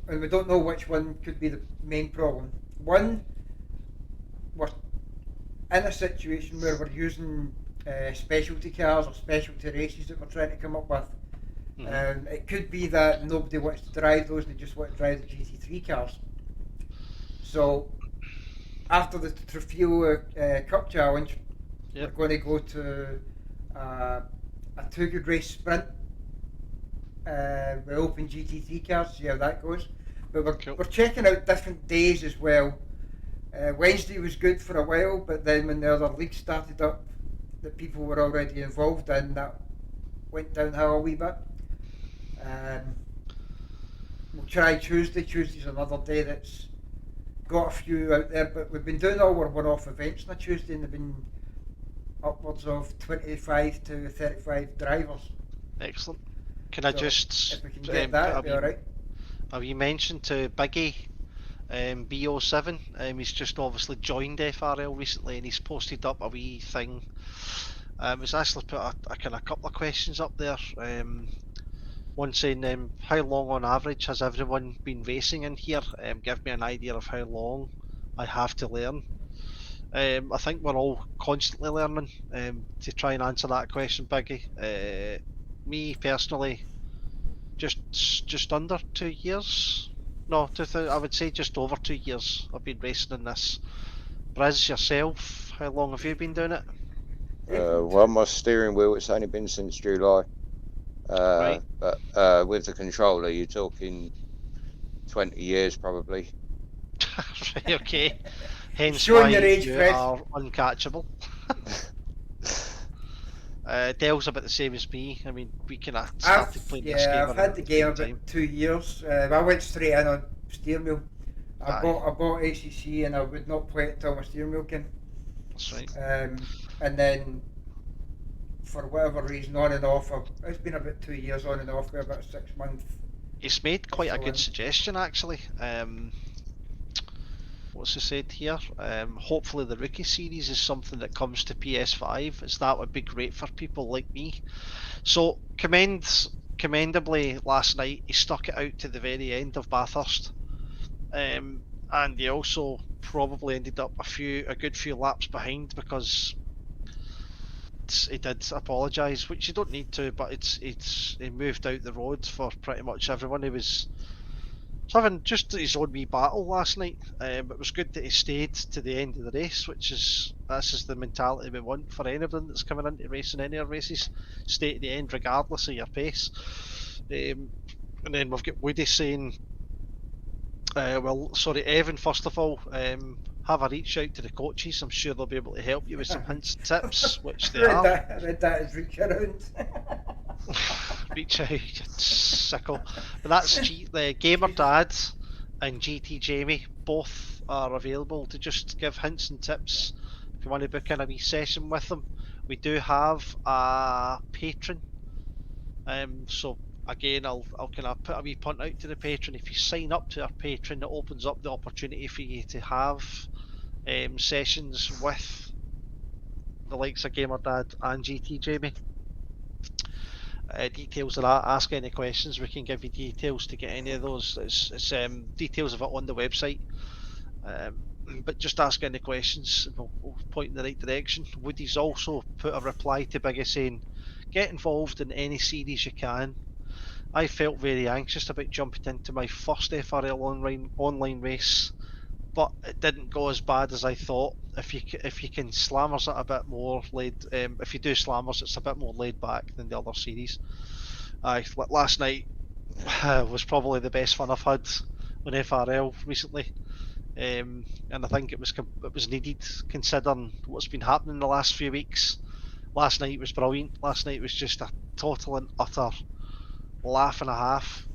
and we don't know which one could be the main problem. One, we're in a situation where we're using specialty cars or specialty races that we're trying to come up with. It could be that nobody wants to drive those and they just want to drive the GT3 cars. So after the Trofeo Cup Challenge, we're going to go to a 2 good race sprint with open GT3 cars, see how that goes. But we're checking out different days as well. Wednesday was good for a while, but then when the other league started up that people were already involved in, that went downhill a wee bit. We'll try Tuesday. Tuesday's another day that's got a few out there, but we've been doing all our one-off events on a Tuesday, and they've been upwards of 25 to 35 drivers. Excellent. Can I just... If we can get that, it'll be alright. Have you mentioned to Biggie, B07, he's just obviously joined FRL recently, and he's posted up a wee thing. He's actually put a kind of couple of questions up there. One saying, how long on average has everyone been racing in here? Give me an idea of how long I have to learn. I think we're all constantly learning. To try and answer that question, Biggie, me personally, just under 2 years. No, I would say just over 2 years I've been racing in this. Briz, yourself, how long have you been doing it? Well, my steering wheel, it's only been since July. Right. But with the controller, you're talking 20 years probably. Right, okay. Hence Showing why your age, you Fred. are uncatchable. Dale's about the same as me. I mean, we kind of started playing this game. I've had the game about 2 years. I went straight in on steering wheel. I bought ACC, and I would not play it until my steering wheel came. That's right. And then, for whatever reason, on and off, it's been about 2 years on and off, with about 6 months. He's made quite a good suggestion, actually. What's he said here? Hopefully the rookie series is something that comes to PS5, as that would be great for people like me. So commendably last night he stuck it out to the very end of Bathurst, and he also probably ended up a good few laps behind, because he did apologise, which you don't need to, but he moved out the road for pretty much everyone. He was having just his own wee battle last night. It was good that he stayed to the end of the race, this is the mentality we want for anyone that's coming into racing any of our races. Stay to the end regardless of your pace. And then we've got Woody saying, Evan, first of all, have a reach out to the coaches. I'm sure they'll be able to help you with some hints and tips, which they are. I read that as reach around. Reach out, you sickle. But that's the Gamer Dad and GT Jamie both are available to just give hints and tips if you want to book in a wee session with them. We do have a patron, so again, I'll kind of put a wee punt out to the patron. If you sign up to our patron, it opens up the opportunity for you to have sessions with the likes of Gamer Dad and GT Jamie. Details of that, ask any questions, we can give you details to get any of those. It's details of it on the website. But just ask any questions, we'll point in the right direction. Woody's also put a reply to Biggie saying, get involved in any series you can. I felt very anxious about jumping into my first FRL online race, but it didn't go as bad as I thought. If you can slammers it a bit more laid, if you do slammers, it's a bit more laid back than the other series. Last night was probably the best fun I've had on FRL recently. And I think it was needed considering what's been happening the last few weeks. Last night was brilliant. Last night was just a total and utter laugh and a half.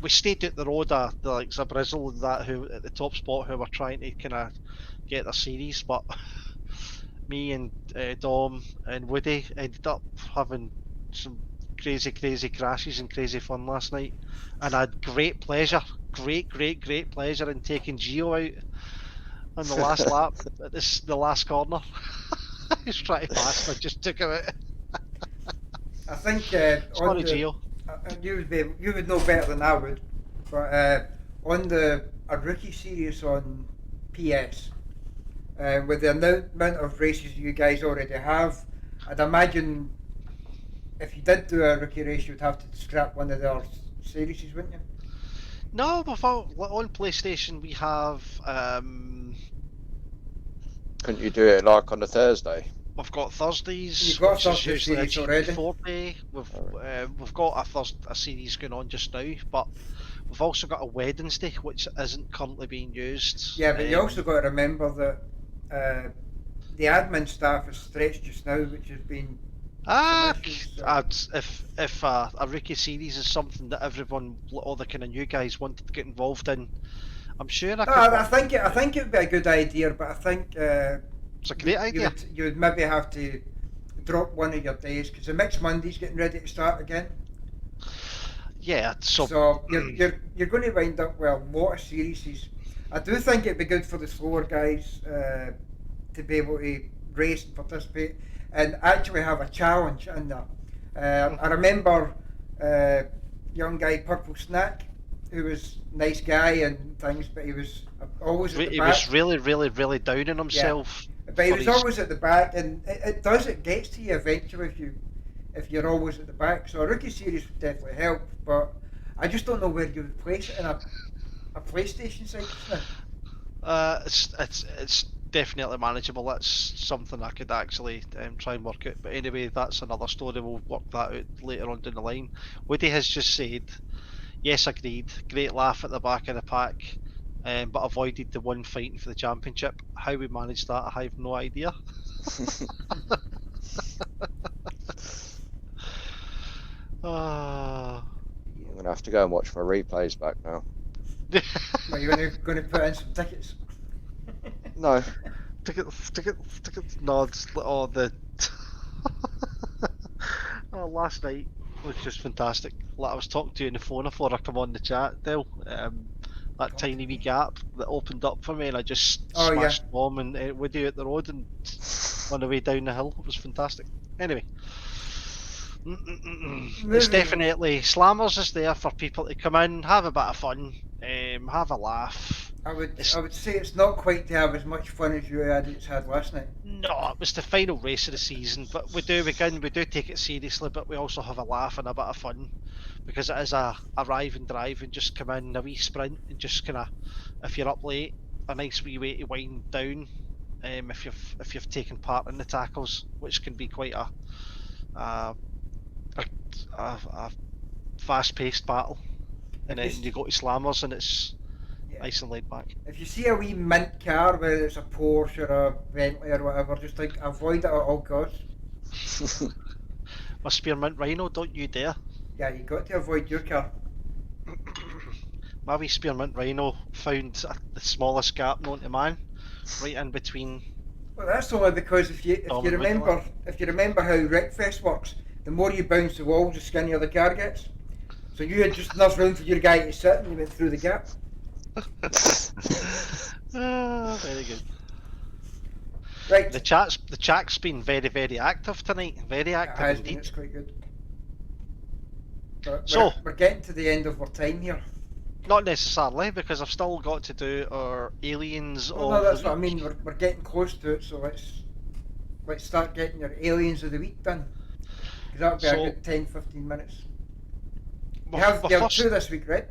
We stayed at the road, the likes of Brizzle and that, who at the top spot, who were trying to kind of get their series, but me and Dom and Woody ended up having some crazy crashes and crazy fun last night, and I had great pleasure in taking Gio out on the last lap at the last corner. He's trying to pass, I just took him out. I think Sorry, Gio. You would know better than I would, but on a rookie series on PS, with the amount of races you guys already have, I'd imagine if you did do a rookie race, you'd have to scrap one of their series, wouldn't you? No, on PlayStation we have. Couldn't you do it like on a Thursday? We've got Thursdays, You've got which is Thursday usually a series already. GT4 day. We've got a series going on just now, but we've also got a Wednesday, which isn't currently being used. Yeah, but you also got to remember that the admin staff is stretched just now, which has been. If a rookie series is something that everyone, all the kind of new guys, wanted to get involved in, I'm sure I think it would be a good idea, but I think it's a great idea. You would maybe have to drop one of your days because the Mixed Monday's getting ready to start again. Yeah, so you're going to wind up with a lot of series. I do think it'd be good for the slower guys to be able to race and participate and actually have a challenge in there. I remember young guy Purple Snack, who was a nice guy and things, but he was always at the back. He was really down on himself. Yeah. But he was always at the back, and it gets to you eventually if you're always at the back. So a rookie series would definitely help, but I just don't know where you would place it in a PlayStation site. It's definitely manageable. That's something I could actually try and work out. But anyway, that's another story. We'll work that out later on down the line. Woody has just said, yes, agreed. Great laugh at the back of the pack, but avoided the one fighting for the championship. How we managed that, I have no idea. I'm going to have to go and watch my replays back now. Are you going to put in some tickets? No. Tickets. No, last night was just fantastic. Like I was talking to you on the phone before I come on the chat, Dale. That tiny wee gap that opened up for me, and I just smashed Mom and Woody out the road and on the way down the hill. It was fantastic. Anyway, it's definitely Slammers is there for people to come in, have a bit of fun, have a laugh. I would say it's not quite to have as much fun as you had last night. No, it was the final race of the season, but we do take it seriously, but we also have a laugh and a bit of fun because it is a arrive and drive and just come in a wee sprint and just kind of, if you're up late, a nice wee way to wind down. If you've taken part in the tackles, which can be quite a fast-paced battle, and then you go to Slammers and it's nice and laid back. If you see a wee mint car, whether it's a Porsche or a Bentley or whatever, just like avoid it at all costs. My Spearmint Rhino, don't you dare. Yeah, you got to avoid your car. My wee Spearmint Rhino found the smallest gap known to man, right in between. Well, that's only because if you remember how Wreckfest works, the more you bounce the walls, the skinnier the car gets. So you had just enough room for your guy to sit and you went through the gap? Very good. Right. The chat's been very, very active tonight. Very It active has been, indeed. it's quite good. But So, we're getting to the end of our time here. not necessarily, because I've still got to do our aliens Well, no, of that's the what I week. mean. We're getting close to it, so let's start getting your aliens of the week done. Because that'll be a So, good 10-15 minutes. my, You have my two first, this week, right?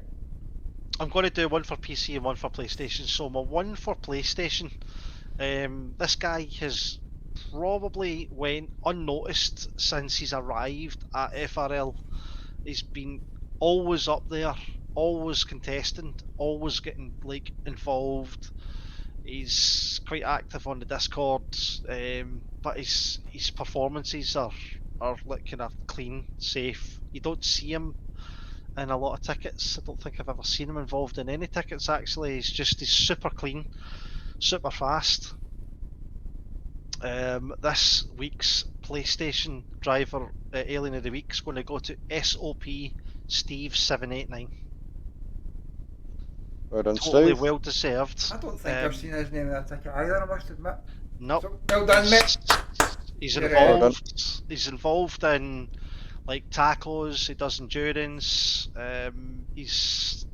I'm going to do one for PC and one for PlayStation. So my one for PlayStation, this guy has probably went unnoticed since he's arrived at FRL. He's been always up there, always contesting, always getting like involved. He's quite active on the Discord, but his performances are like kind of clean, safe. You don't see him in a lot of tickets. I don't think I've ever seen him involved in any tickets actually. He's super clean, super fast. This week's PlayStation driver alien of the week is going to go to SOP Steve 789. Well done, Totally Steve. well deserved. I don't think I've seen his name in that ticket either, I must admit. Nope. So, well done, mate. He's You're, involved. He's involved in like tacos. He does endurance. He's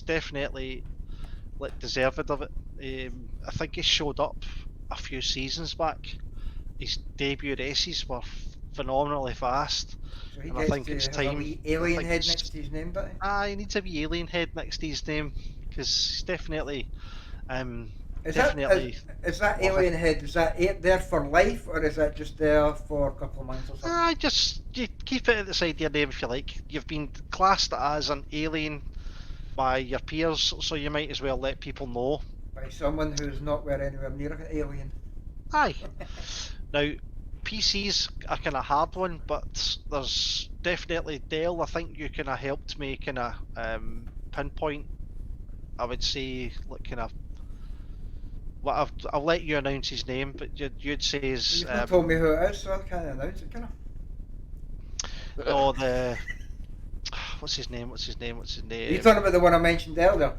definitely like deserved of it. I think he showed up a few seasons back. His debut races were phenomenally fast. So he And I gets think to it's have time. a wee I alien think head it's- next to his name, doesn't he? He needs a wee alien head next to his name because he's definitely, Is definitely. is that worth it. alien head, is that it there for life, or is that just there for a couple of months or something? Just you keep it at the side of your name if you like. You've been classed as an alien by your peers, so you might as well let people know. By someone who's not anywhere near an alien. Aye. Now, PC's a kind of hard one, but there's definitely Dale. I think you kind of helped me kind of pinpoint. I would say like kind of. Well, I'll let you announce his name, but you'd say his. You've not told me who it is, so I can't announce it, can I? Oh, the. What's his name? You're talking about the one I mentioned earlier?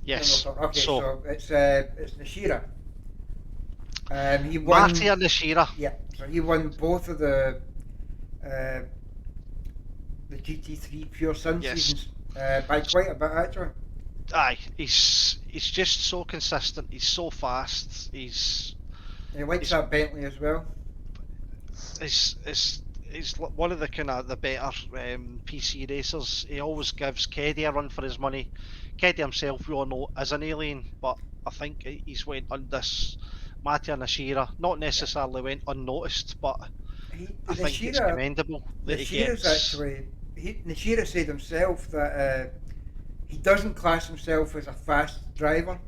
Yes. Okay, So, so it's Nishira. He won. Marty and Nishira. Yeah, so he won both of the GT3 Pure Sun Yes. seasons by quite a bit actually. Aye, he's just so consistent. He's so fast. He likes that Bentley as well. He's one of the kind of the better PC racers. He always gives Keddy a run for his money. Keddy himself, we all know, is an alien, but I think he's went on this. Mattia Nishira not necessarily went unnoticed, but I think it's commendable that he Nishira's gets. Nishira said himself that he doesn't class himself as a fast driver.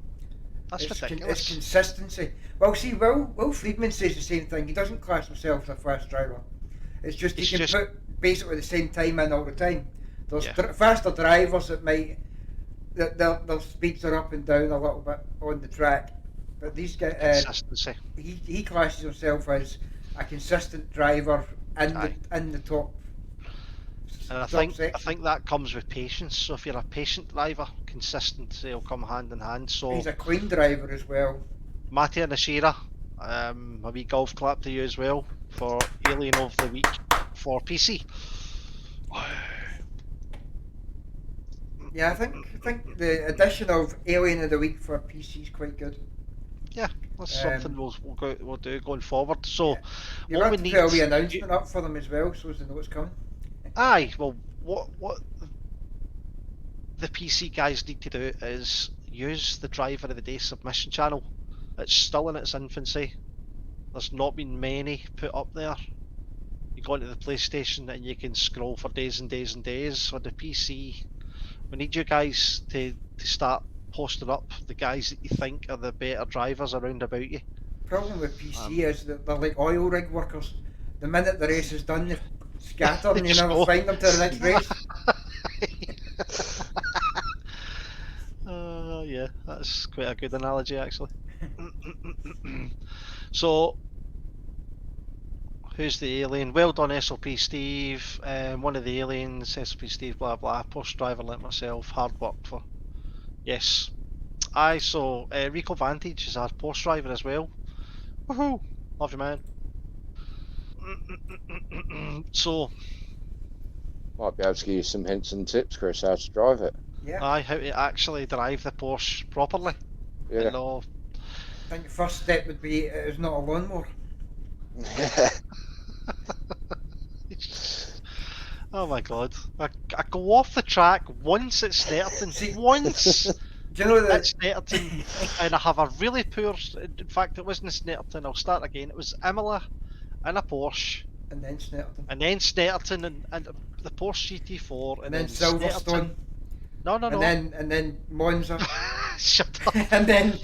That's It's ridiculous. consistency. Well, see, Will Friedman says the same thing. He doesn't class himself as a fast driver. It's just he can put basically the same time in all the time. There's faster drivers that might their speeds are up and down a little bit on the track, but these guys Consistency. he classes himself as a consistent driver in the top. And I think that comes with patience. So if you're a patient driver, consistency will come hand in hand. So he's a clean driver as well. Mattia Nishira, a wee golf clap to you as well for Alien of the Week for PC. Yeah, I think the addition of Alien of the Week for PC is quite good. Yeah, that's something we'll do going forward. So you what have we to need put a wee announcement up for them as well, so they know what's coming. Aye, well, what the PC guys need to do is use the Driver of the Day submission channel. It's still in its infancy. There's not been many put up there. You go into the PlayStation and you can scroll for days and days and days. On the PC, we need you guys to start posting up the guys that you think are the better drivers around about you. Problem with PC is that they're like oil rig workers. The minute the race is done, they scatter and you never find them to the next race. Yeah, that's quite a good analogy actually. So, Who's the alien? Well done, SLP Steve. One of the aliens, SLP Steve, blah blah. Porsche driver like myself, hard work for. Yes. Aye, so Rico Vantage is our Porsche driver as well. Woohoo! Love you, man. So, Might be able to give you some hints and tips, Chris, how to drive it. Yeah. aye, how to actually drive the Porsche properly. Yeah. And all. I think the first step would be it is not a lawnmower. Oh my god. I go off the track once at Snetterton. See- Once Do you know at that? Snetterton. And I have a really poor. In fact, it wasn't Snetterton. I'll start again. It was Imola and a Porsche. And then Snetterton. And then Snetterton and the Porsche GT4. And then Snetterton. Silverstone. No, no, no. And then Monza. Shut up. And then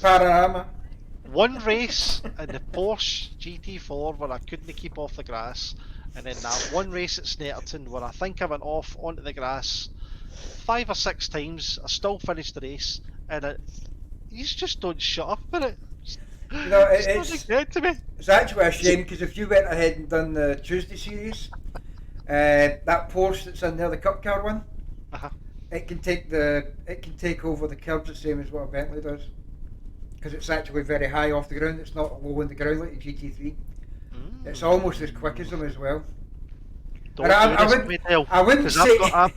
Panorama. One race in the Porsche GT4 where I couldn't keep off the grass, and then that one race at Snetterton where I think I went off onto the grass 5 or 6 times. I still finished the race, and you just don't shut up about it. You know, It's not good to me. It's actually a shame because if you went ahead and done the Tuesday series, that Porsche that's in there, the Cup Car one, Uh-huh. it can take over the curbs the same as what a Bentley does, because it's actually very high off the ground. It's not low in the ground like the GT3. It's almost as quick as them as well. Don't And do this to me, Dale, I wouldn't 'cause say I've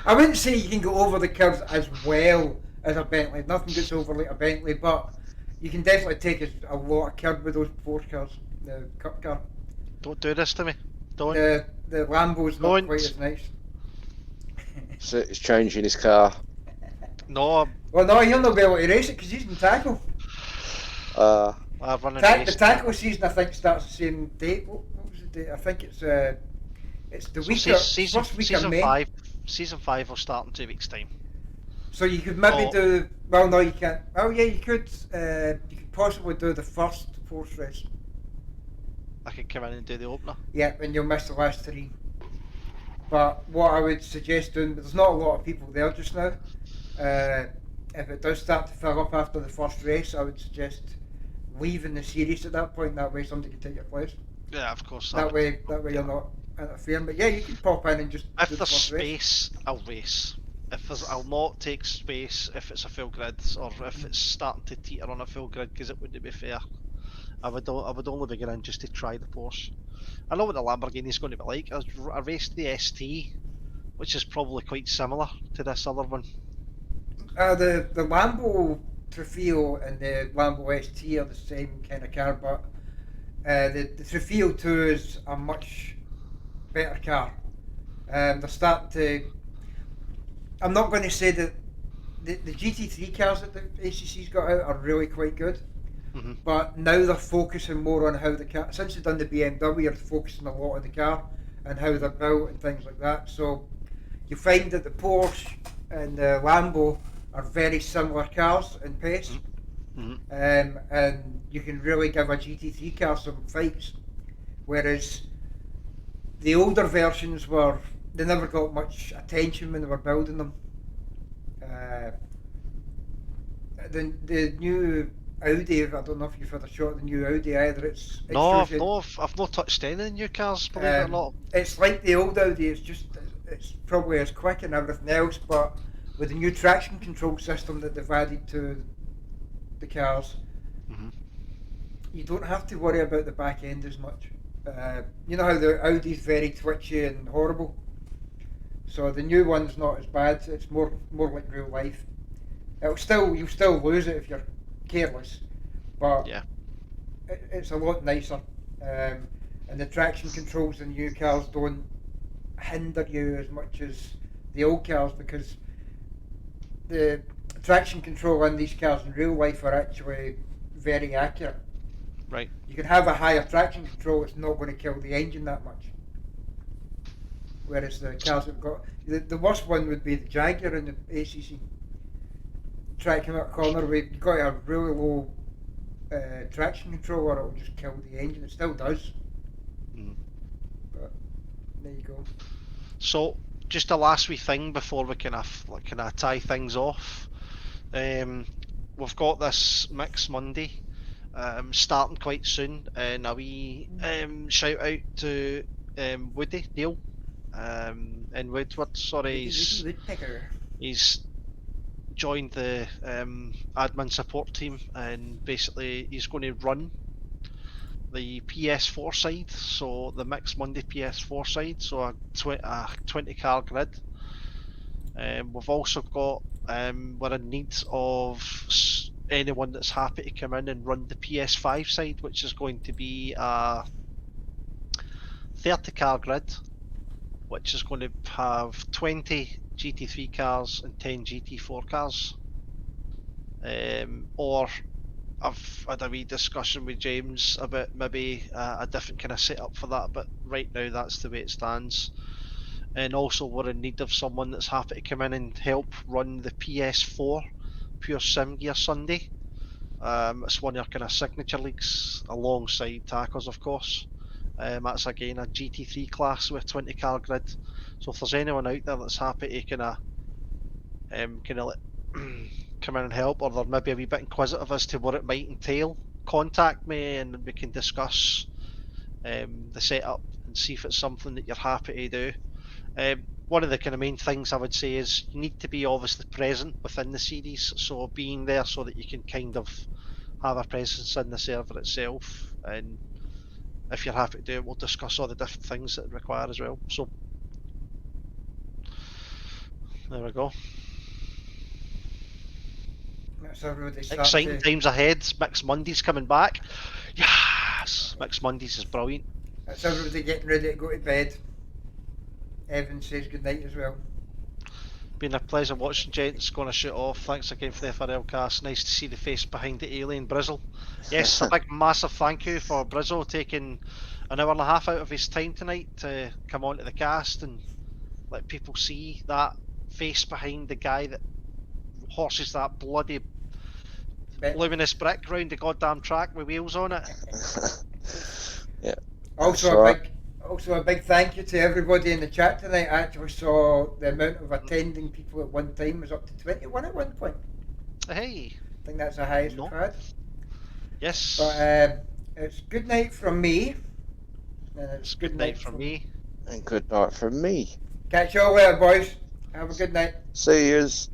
I wouldn't say you can go over the curves as well as a Bentley. Nothing gets over like a Bentley, but you can definitely take a lot of curb with those Porsche cars. The Cup Car. don't do this to me. Don't. The Lambo's not Don't. quite as nice. So it's changing his car. No, Well, no, he'll not be able to race it because he's in tackle. I've run a The race. tackle season, I think, starts the same date. What was the date? I think it's the So week first week of May. Season 5 will start in 2 weeks' time. So you could maybe Oh. do. Well, no, you can't. Oh, yeah, you could. You could possibly do the first Porsche race. I could come in and do the opener. Yeah, and you'll miss the last 3. But what I would suggest doing, there's not a lot of people there just now. If it does start to fill up after the first race, I would suggest leaving the series at that point. That way, somebody can take your place. Yeah, of course. That way you're not interfering. But yeah, you can pop in and just If do the there's first race. space, I'll race. I'll not take space if it's a full grid or if it's starting to teeter on a full grid because it wouldn't be fair. I would only be going in just to try the Porsche. I know what the Lamborghini is going to be like. I raced the ST, which is probably quite similar to this other one. The Lambo Trofeo and the Lambo ST are the same kind of car, but the Trofeo 2 is a much better car. They're starting to. I'm not going to say that the GT3 cars that the ACC's got out are really quite good, Mhm. but now they're focusing more on how the car. Since they've done the BMW, they're focusing a lot on the car and how they're built and things like that. So you find that the Porsche and the Lambo are very similar cars in pace, Mhm. and you can really give a GT3 car some fights, whereas the older versions they never got much attention when they were building them. The new Audi, I don't know if you've had a shot at the new Audi either. It No, shows you- I've not touched any of the new cars, believe it or not. It's like the old Audi. It's probably as quick and everything else, but with the new traction control system that they've added to the cars, Mhm. you don't have to worry about the back end as much. You know how the Audi's very twitchy and horrible. So the new one's not as bad. It's more like real life. You'll still lose it if you're careless, but Yeah. it's a lot nicer. And the traction controls in new cars don't hinder you as much as the old cars, because the traction control in these cars in real life are actually very accurate. Right. You can have a higher traction control, it's not going to kill the engine that much. Whereas the cars have got the worst one would be the Jaguar in the ACC. Try to come out a corner where you've got a really low traction control, or it'll just kill the engine. It still does. Mm. But there you go. So, just a last wee thing before we kind of tie things off. We've got this Mix Monday starting quite soon, and a wee shout out to Woody Neil in Woodward. Sorry, Woody Woodpecker. he's joined the admin support team, and basically he's going to run the PS4 side, so the Mixed Monday PS4 side, so a 20 car grid. We've also got we're in need of anyone that's happy to come in and run the PS5 side, which is going to be a 30 car grid, which is going to have 20 GT3 cars and 10 GT4 cars. Or I've had a wee discussion with James about maybe a different kind of setup for that, but right now that's the way it stands. And also we're in need of someone that's happy to come in and help run the PS4 Pure Sim Gear Sunday. It's one of our kind of signature leagues alongside Tacos, of course. That's again a GT3 class with 20 car grid. So if there's anyone out there that's happy to kind of come in and help, or they're maybe a wee bit inquisitive as to what it might entail, contact me and we can discuss the setup and see if it's something that you're happy to do. One of the kind of main things I would say is you need to be obviously present within the series, so being there so that you can kind of have a presence in the server itself, and if you're happy to do it, we'll discuss all the different things that it require as well. So there we go. That's everybody Exciting times ahead. Mixed Monday's coming back. Yes, Mixed Mondays is brilliant. That's everybody getting ready to go to bed. Evan says good night as well. Been a pleasure watching, gents. Going to shoot off. Thanks again for the FRL'Cast. Nice to see the face behind the alien, Brizzle. Yes, a big massive thank you for Brizzle taking an hour and a half out of his time tonight to come onto the cast and let people see that face behind the guy that horses that bloody luminous brick round the goddamn track with wheels on it. Yeah. Also a big thank you to everybody in the chat tonight. I actually saw the amount of attending people at one time was up to 21 at one point. Hey. I think that's the highest we've had. Yes. But it's good night from me. And it's good night from me. And good night from me. Catch you all later, boys. Have a good night. See yous.